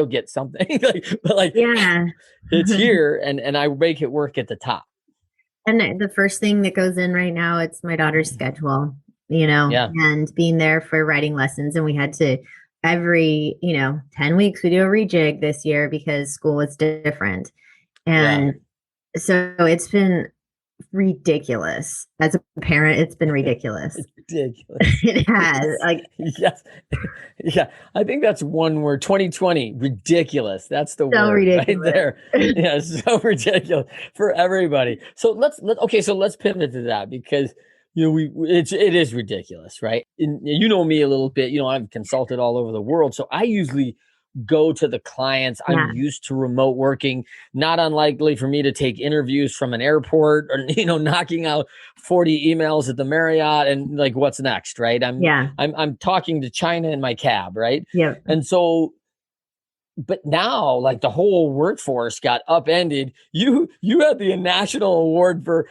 get something. But like, Yeah. it's here, and I make it work at the top. And the first thing that goes in right now, it's my daughter's schedule, Yeah, and being there for writing lessons. And we had to every, 10 weeks, we do a rejig this year because school was different. yeah. And so it's been ridiculous. As a parent, it's been ridiculous. It's ridiculous. It has. Like, Yes. Yeah. I think that's one word, 2020, ridiculous. That's the so word ridiculous. right there. Yeah, so ridiculous for everybody. So let's pivot to that, because it is ridiculous, right? And you know me a little bit. I've consulted all over the world, so I usually go to the clients. Yeah. I'm used to remote working. Not unlikely for me to take interviews from an airport, or knocking out 40 emails at the Marriott, and like, what's next, right? I'm talking to China in my cab, right? Yeah. And so, but now, like, the whole workforce got upended. You had the national award for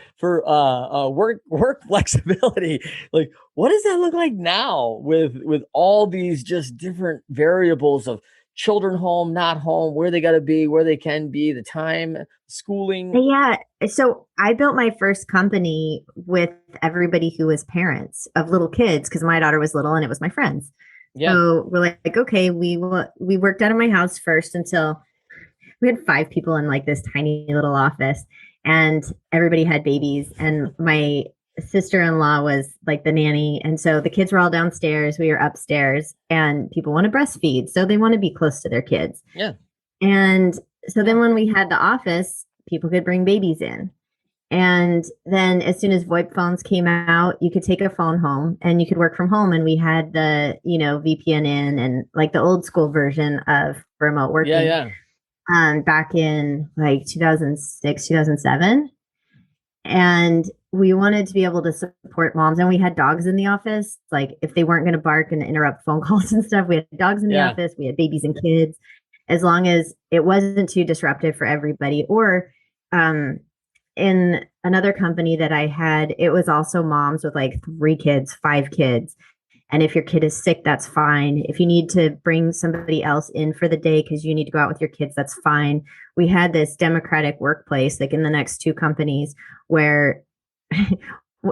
work flexibility. Like, what does that look like now with all these just different variables of children home, not home, where they got to be, where they can be, the time, schooling? Yeah. So I built my first company with everybody who was parents of little kids, because my daughter was little and it was my friends. Yeah. So we're like, okay, we worked out of my house first until we had 5 people in like this tiny little office, and everybody had babies. And my sister-in-law was like the nanny. And so the kids were all downstairs. We were upstairs, and people want to breastfeed. So they want to be close to their kids. Yeah. And so then when we had the office, people could bring babies in. And then as soon as VoIP phones came out, you could take a phone home and you could work from home. And we had the, VPN in, and like the old school version of remote working. Yeah. Back in like 2006, 2007. And we wanted to be able to support moms. And we had dogs in the office. Like, if they weren't going to bark and interrupt phone calls and stuff, we had dogs in the office. We had babies and kids, as long as it wasn't too disruptive for everybody. Or, in another company that I had, it was also moms with like 3 kids, 5 kids. And if your kid is sick, that's fine. If you need to bring somebody else in for the day because you need to go out with your kids, that's fine. We had this democratic workplace, like in the next 2 companies, where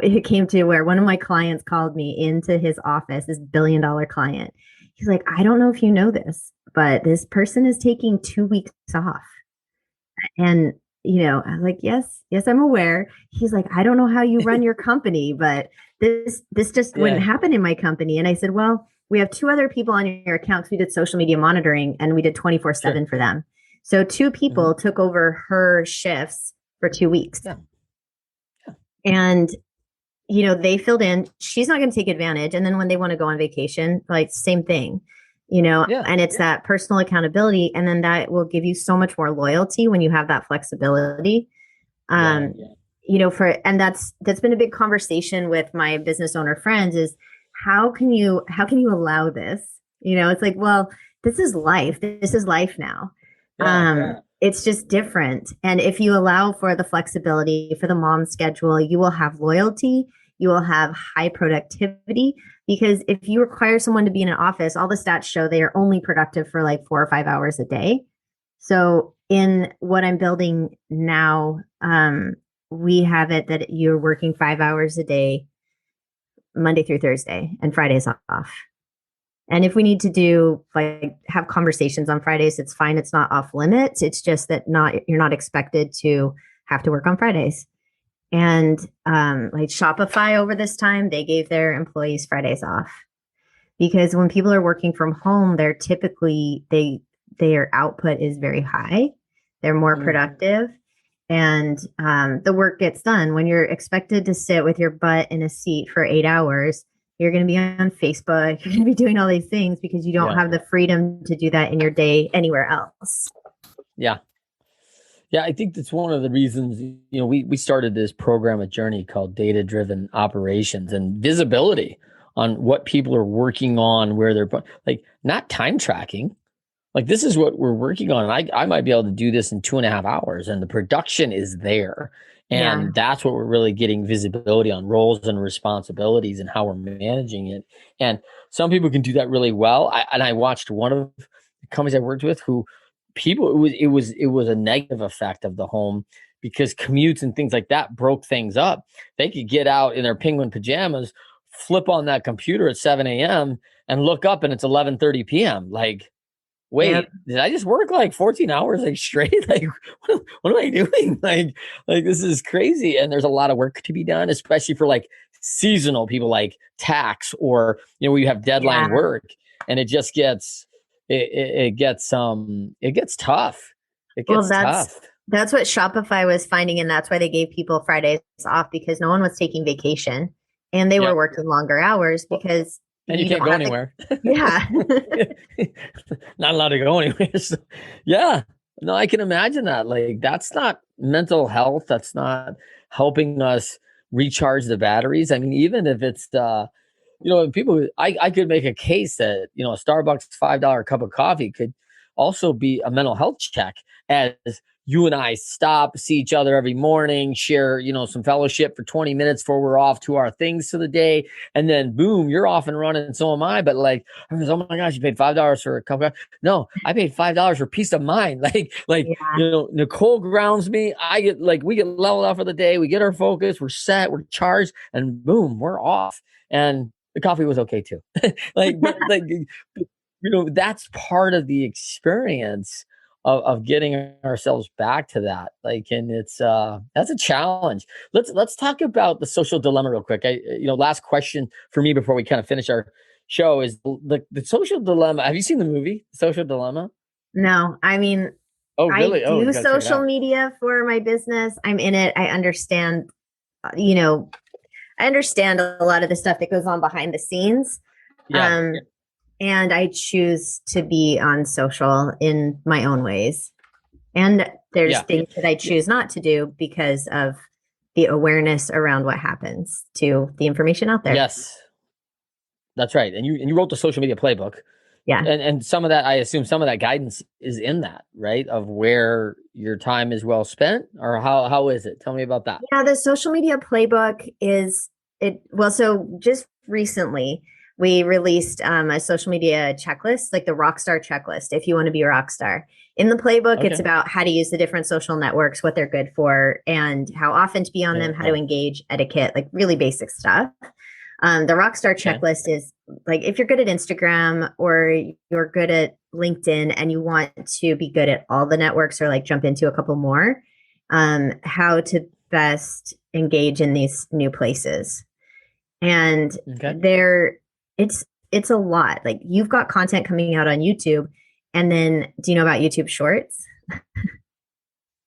it came to where one of my clients called me into his office, this $1 billion client. He's like, I don't know if you know this, but this person is taking 2 weeks off. And I'm like, yes, I'm aware. He's like, I don't know how you run your company, but this just wouldn't happen in my company. And I said, well, we have 2 other people on your accounts. We did social media monitoring, and we did 24/7 for them. So 2 people took over her shifts for 2 weeks. Yeah. And, they filled in. She's not going to take advantage. And then when they want to go on vacation, like, same thing. And it's that personal accountability. And then that will give you so much more loyalty when you have that flexibility. And that's been a big conversation with my business owner friends, is how can you allow this? It's like, well, this is life. This is life now. It's just different. And if you allow for the flexibility for the mom schedule, you will have loyalty. You will have high productivity, because if you require someone to be in an office, all the stats show they are only productive for like 4 or 5 hours a day. So in what I'm building now, we have it that you're working 5 hours a day, Monday through Thursday, and Fridays off. And if we need to do have conversations on Fridays, it's fine. It's not off limits. It's just that you're not expected to have to work on Fridays. And like Shopify, over this time, they gave their employees Fridays off, because when people are working from home, they're typically their output is very high. They're more productive, and the work gets done. When you're expected to sit with your butt in a seat for 8 hours, you're going to be on Facebook. You're going to be doing all these things because you don't have the freedom to do that in your day anywhere else. Yeah. Yeah, I think that's one of the reasons, we started this program at Journey called Data-Driven Operations, and visibility on what people are working on, where they're like, not time tracking. Like, this is what we're working on. And I might be able to do this in 2.5 hours, and the production is there. Yeah. And that's what we're really getting visibility on, roles and responsibilities and how we're managing it. And some people can do that really well. I watched one of the companies I worked with who people, it was a negative effect of the home because commutes and things like that broke things up. They could get out in their penguin pajamas, flip on that computer at 7 a.m. and look up and it's 11:30 p.m. Like, Yep. wait, did I just work like 14 hours like straight? Like, what am I doing? Like this is crazy. And there's a lot of work to be done, especially for like seasonal people like tax or, where you have deadline Yeah. work and it just gets, it gets tough. It Well, gets tough. that's what Shopify was finding, and that's why they gave people Fridays off because no one was taking vacation and they were Yeah. working longer hours Well, because and you you can't don't go have the anywhere. yeah. Not allowed to go anywhere. So, yeah. No, I can imagine that. Like, that's not mental health. That's not helping us recharge the batteries. I mean, even if it's people, I could make a case that, a Starbucks $5 cup of coffee could also be a mental health check as you and I stop, see each other every morning, share, some fellowship for 20 minutes before we're off to our things for the day. And then boom, you're off and running, and so am I. But like, oh my gosh, you paid $5 for a cup of coffee. No, I paid $5 for peace of mind. Yeah. Nicole grounds me. We get leveled off for the day. We get our focus. We're set. We're charged, and boom, we're off. And the coffee was okay too. But that's part of the experience of getting ourselves back to that. And it's that's a challenge. Let's talk about the social dilemma real quick. Last question for me before we kind of finish our show is the social dilemma. Have you seen the movie Social Dilemma? No, I mean, Oh, I really? Oh, you do got to check it social out. media for my business. I'm in it. I understand, you know, I understand a lot of the stuff that goes on behind the scenes. Yeah, Um, and I choose to be on social in my own ways. And there's yeah, things that I choose not to do because of the awareness around what happens to the information out there. yes, that's right. And you wrote the social media playbook. Yeah. And some of that, I assume some of that guidance is in that, right? Of where your time is well spent, or how is it? Tell me about that. Yeah, the social media playbook is it well, so just recently we released a social media checklist, like the Rockstar checklist, if you want to be a rock star. In the playbook, it's Okay. about how to use the different social networks, what they're good for, and how often to be on them, how to Yeah. engage, etiquette, like really basic stuff. The Rockstar Okay. checklist is like if you're good at Instagram or you're good at LinkedIn and you want to be good at all the networks or like jump into a couple more, how to best engage in these new places. And Okay. there, it's a lot. Like you've got content coming out on YouTube, and then do you know about YouTube Shorts?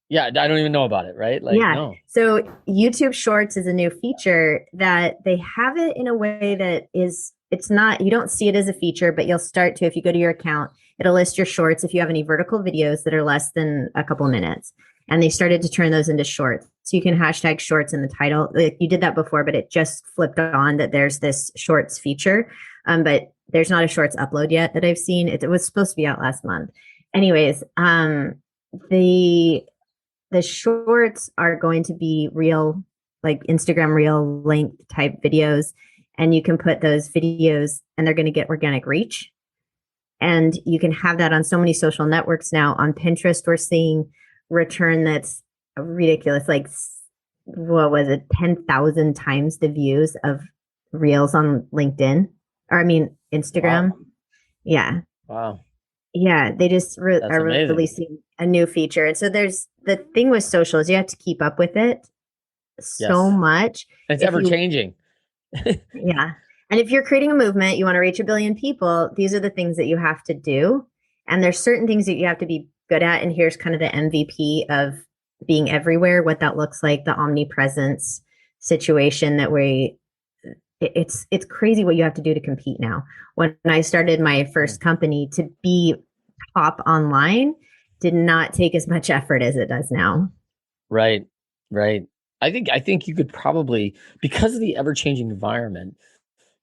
Yeah, I don't even know about it, right? Like, Yeah. no. So YouTube Shorts is a new feature that they have it in a way that it's not, you don't see it as a feature, but you'll start to, if you go to your account, it'll list your shorts if you have any vertical videos that are less than a couple minutes. And they started to turn those into shorts. So you can hashtag shorts in the title. Like you did that before, but it just flipped on that there's this shorts feature. But there's not a shorts upload yet that I've seen. It was supposed to be out last month. Anyways, the the shorts are going to be real, like Instagram reel length type videos. And you can put those videos and they're going to get organic reach. And you can have that on so many social networks now. On Pinterest, we're seeing return that's ridiculous. Like, what was it? 10,000 times the views of reels on LinkedIn, or I mean, Instagram. Wow. Yeah. Wow. Yeah, they just That's are amazing. releasing a new feature. And so there's the thing with social is you have to keep up with it so Yes. much. It's If ever you, changing. yeah. And if you're creating a movement, you want to reach 1 billion people, these are the things that you have to do. And there's certain things that you have to be good at. And here's kind of the MVP of being everywhere, what that looks like, the omnipresence situation that it's crazy what you have to do to compete now. When I started my first company, to be top online did not take as much effort as it does now. Right. Right. I think you could probably, because of the ever changing environment,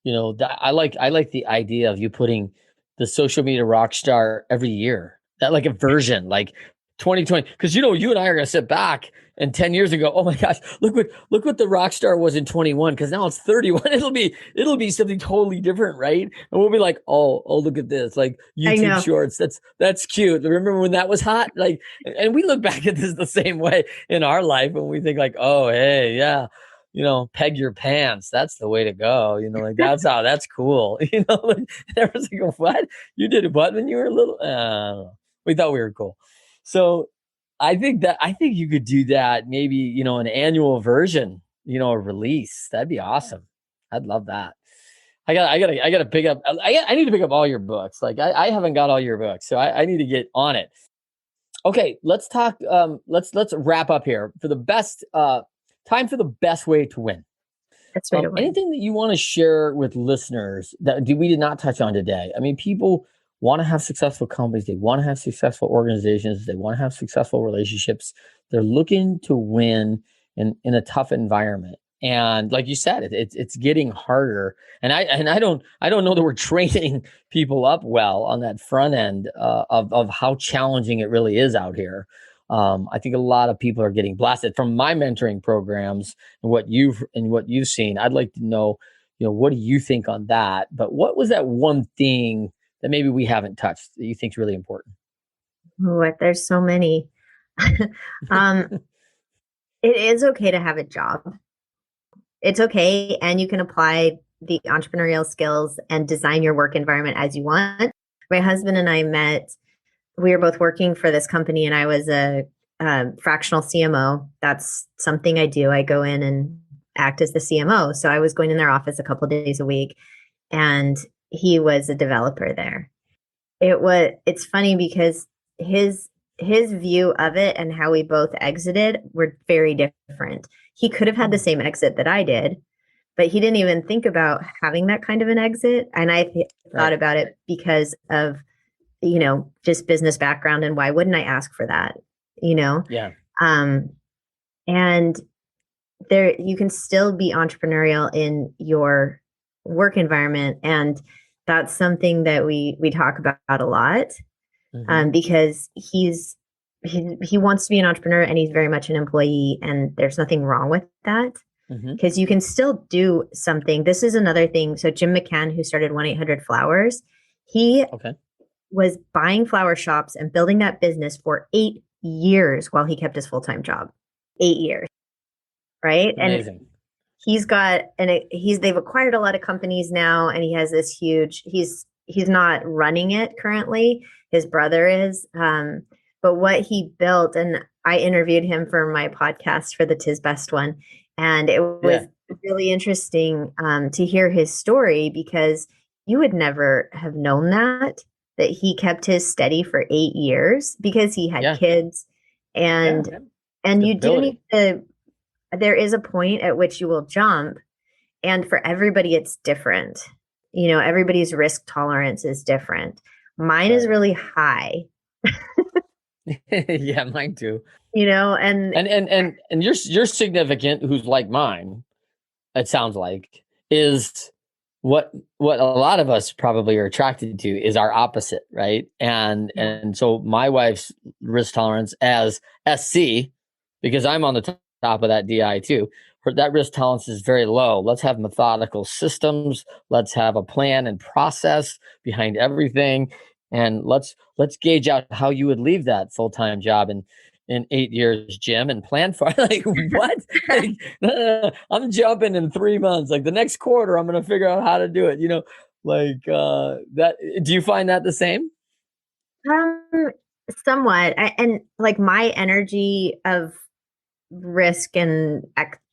I like the idea of you putting the social media rock star every year. That like a version, like 2020, because you and I are going to sit back and 10 years ago, oh my gosh, look what the rock star was in 21, because now it's 31. It'll be something totally different, right? And we'll be like, oh, look at this, like I YouTube know. shorts. That's cute. Remember when that was hot? Like, and we look back at this the same way in our life, and we think like, oh, hey, yeah, peg your pants. That's the way to go. Like that's cool. Like, and everyone's like, what? You did what when you were little? We thought we were cool. So I think you could do that, maybe, an annual version, a release. That'd be awesome. I'd love that. I gotta pick up, I need to pick up all your books. Like I haven't got all your books, so I need to get on it. Okay, let's talk. Let's wrap up here for the best, time for the best way to win. That's way to win. Anything that you want to share with listeners that we did not touch on today? I mean, people want to have successful companies. They want to have successful organizations. They want to have successful relationships. They're looking to win in a tough environment. And like you said, it's getting harder. And I don't know that we're training people up well on that front end of how challenging it really is out here. I think a lot of people are getting blasted from my mentoring programs and what you've seen. I'd like to know, what do you think on that? But what was that one thing that maybe we haven't touched that you think is really important? What? There's so many. It is okay to have a job. It's okay. And you can apply the entrepreneurial skills and design your work environment as you want. My husband and I met, we were both working for this company, and I was a fractional CMO. That's something I do. I go in and act as the CMO. So I was going in their office a couple of days a week, and he was a developer there. It's funny because his view of it and how we both exited were very different. He could have had the same exit that I did, but he didn't even think about having that kind of an exit. And I thought about it because of, just business background, and why wouldn't I ask for that? Yeah. And there, you can still be entrepreneurial in your work environment. And that's something that we talk about a lot, because he wants to be an entrepreneur, and he's very much an employee, and there's nothing wrong with that, because you can still do something. This is another thing. So Jim McCann, who started 1-800-Flowers, he was buying flower shops and building that business for 8 years while he kept his full-time job. 8 years. Right. Amazing. And he's got, they've acquired a lot of companies now, and he has this huge, he's not running it currently. His brother is, but what he built, and I interviewed him for my podcast for the Tis Best one. And it was really interesting to hear his story, because you would never have known that he kept his steady for 8 years, because he had kids, and you do need to, there is a point at which you will jump, and for everybody it's different. Everybody's risk tolerance is different. Mine is really high. Yeah, mine too. And your significant, who's like mine, it sounds like, is what a lot of us probably are attracted to, is our opposite, right? And so my wife's risk tolerance as SC, because I'm on the top of that DI too, that risk tolerance is very low. Let's have methodical systems. Let's have a plan and process behind everything. And let's gauge out how you would leave that full-time job in 8 years, Jim, and plan for like what? Like, I'm jumping in 3 months. Like the next quarter, I'm going to figure out how to do it. That. Do you find that the same? Somewhat. And like my energy of risk and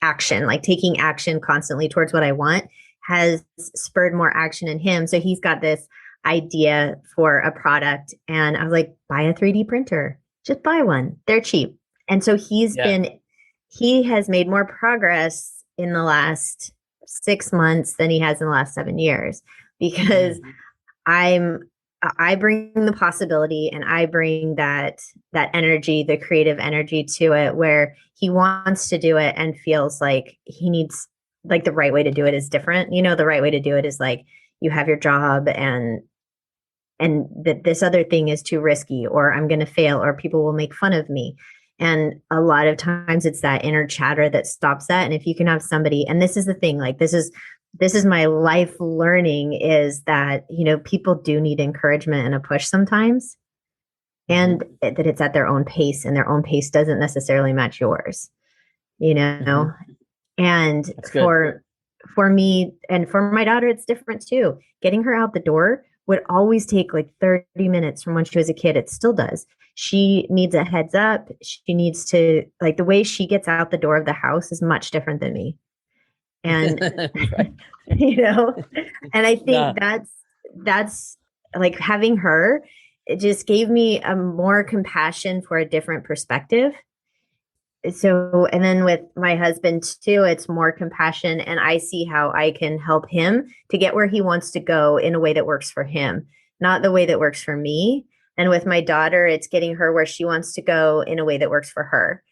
action, like taking action constantly towards what I want, has spurred more action in him. So he's got this idea for a product, and I was like, buy a 3D printer, just buy one, they're cheap. And so he has made more progress in the last 6 months than he has in the last 7 years, because I bring the possibility, and I bring that energy, the creative energy to it, where he wants to do it and feels like he needs, like, the right way to do it is different. The right way to do it is like, you have your job, and and that this other thing is too risky, or I'm going to fail, or people will make fun of me. And a lot of times it's that inner chatter that stops that. And if you can have somebody, and this is the thing, like this is my life learning, is that, you know, people do need encouragement and a push sometimes, and that it's at their own pace, and their own pace doesn't necessarily match yours, you know. Mm-hmm. And for me and for my daughter, it's different too. Getting her out the door would always take like 30 minutes from when she was a kid. It still does. She needs a heads up. She needs to, like, the way she gets out the door of the house is much different than me. And you know, and I think that's like, having her, it just gave me a more compassion for a different perspective. So, and then with my husband too, it's more compassion, and I see how I can help him to get where he wants to go in a way that works for him, not the way that works for me. And with my daughter, it's getting her where she wants to go in a way that works for her.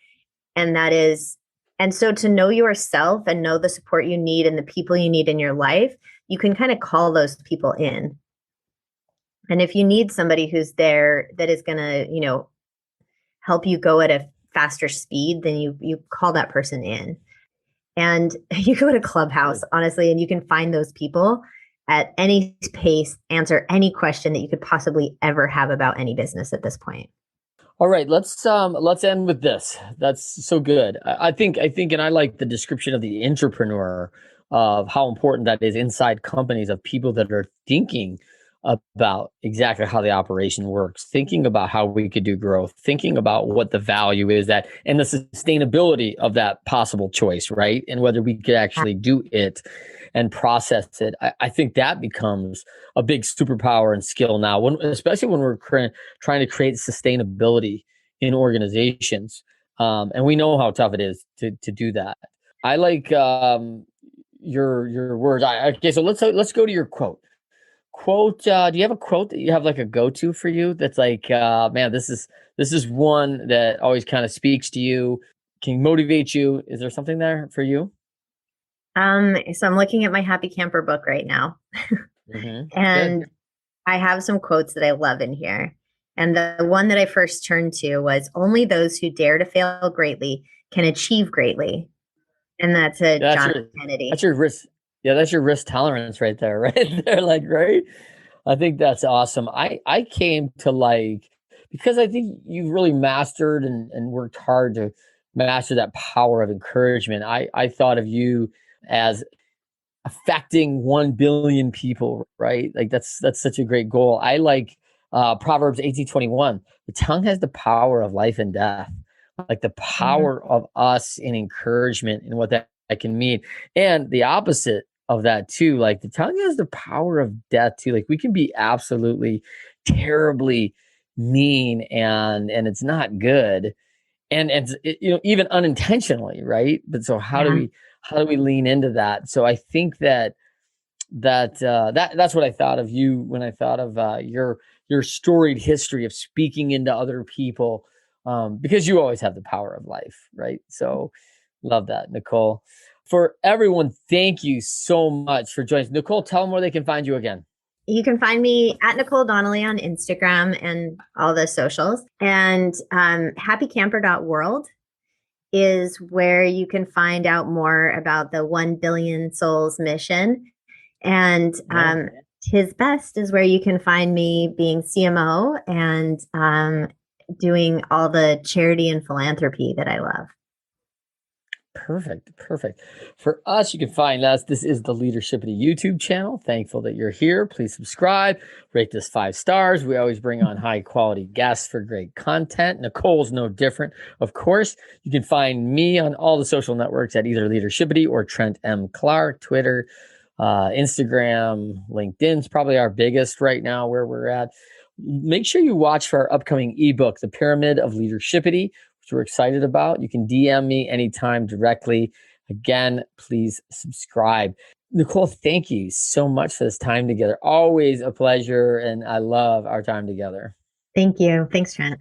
And that is, and so to know yourself and know the support you need and the people you need in your life, you can kind of call those people in. And if you need somebody who's there that is going to, you know, help you go at a faster speed, then you call that person in. And you go to Clubhouse, honestly, and you can find those people at any pace, answer any question that you could possibly ever have about any business at this point. All right, let's end with this. That's so good. I think, and I like the description of the entrepreneur, of how important that is inside companies, of people that are thinking about exactly how the operation works, thinking about how we could do growth, thinking about what the value is, that and the sustainability of that possible choice, right? And whether we could actually do it and process it. I think that becomes a big superpower and skill now, especially when we're trying to create sustainability in organizations. And we know how tough it is to do that. I like your words. Okay, so let's go to your quote. Do you have a quote that you have, like, a go-to for you that's like, man, this is one that always kind of speaks to you, can motivate you? Is there something there for you? So I'm looking at my Happy Camper book right now. And good. I have some quotes that I love in here. And the one that I first turned to was, "Only those who dare to fail greatly can achieve greatly." And that's John Kennedy. That's your risk. Yeah, that's your risk tolerance right there, right there. Like, right? I think that's awesome. I came to like, because I think you've really mastered and worked hard to master that power of encouragement. I thought of you as affecting 1 billion people, right? Like that's such a great goal. I like Proverbs 18:21. The tongue has the power of life and death. Like the power of us in encouragement and what that can mean. And the opposite of that too, like the tongue has the power of death too. Like we can be absolutely terribly mean and it's not good. And you know, even unintentionally, right? But so how do we lean into that? So I think that's what I thought of you when I thought of your storied history of speaking into other people, because you always have the power of life, right? So love that, Nicole. For everyone, thank you so much for joining us. Nicole, tell them where they can find you again. You can find me at Nicole Donnelly on Instagram and all the socials. And happycamper.world is where you can find out more about the 1 billion souls mission. And Tis Best is where you can find me being CMO and doing all the charity and philanthropy that I love. Perfect. For us, you can find us. This is the Leadershipity YouTube channel. Thankful that you're here. Please subscribe, rate this 5 stars. We always bring on high quality guests for great content. Nicole's no different. Of course, you can find me on all the social networks at either Leadershipity or Trent M. Clark, Twitter, Instagram, LinkedIn's probably our biggest right now where we're at. Make sure you watch for our upcoming ebook, The Pyramid of Leadershipity, we're excited about. You can DM me anytime directly. Again, please subscribe. Nicole, thank you so much for this time together. Always a pleasure, and I love our time together. Thank you. Thanks, Trent.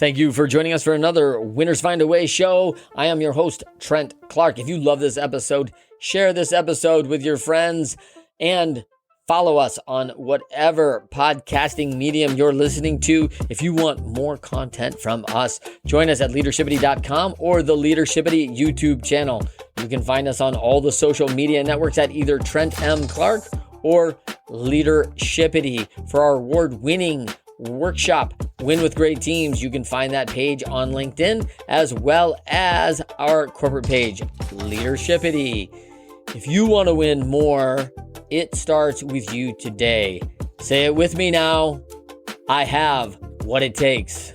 Thank you for joining us for another Winners Find a Way show. I am your host, Trent Clark. If you love this episode, share this episode with your friends and Follow us on whatever podcasting medium you're listening to. If you want more content from us, join us at leadershipity.com or the Leadershipity YouTube channel. You can find us on all the social media networks at either Trent M. Clark or Leadershipity. For our award-winning workshop, Win with Great Teams, you can find that page on LinkedIn as well as our corporate page, Leadershipity. If you want to win more, it starts with you today. Say it with me now. I have what it takes.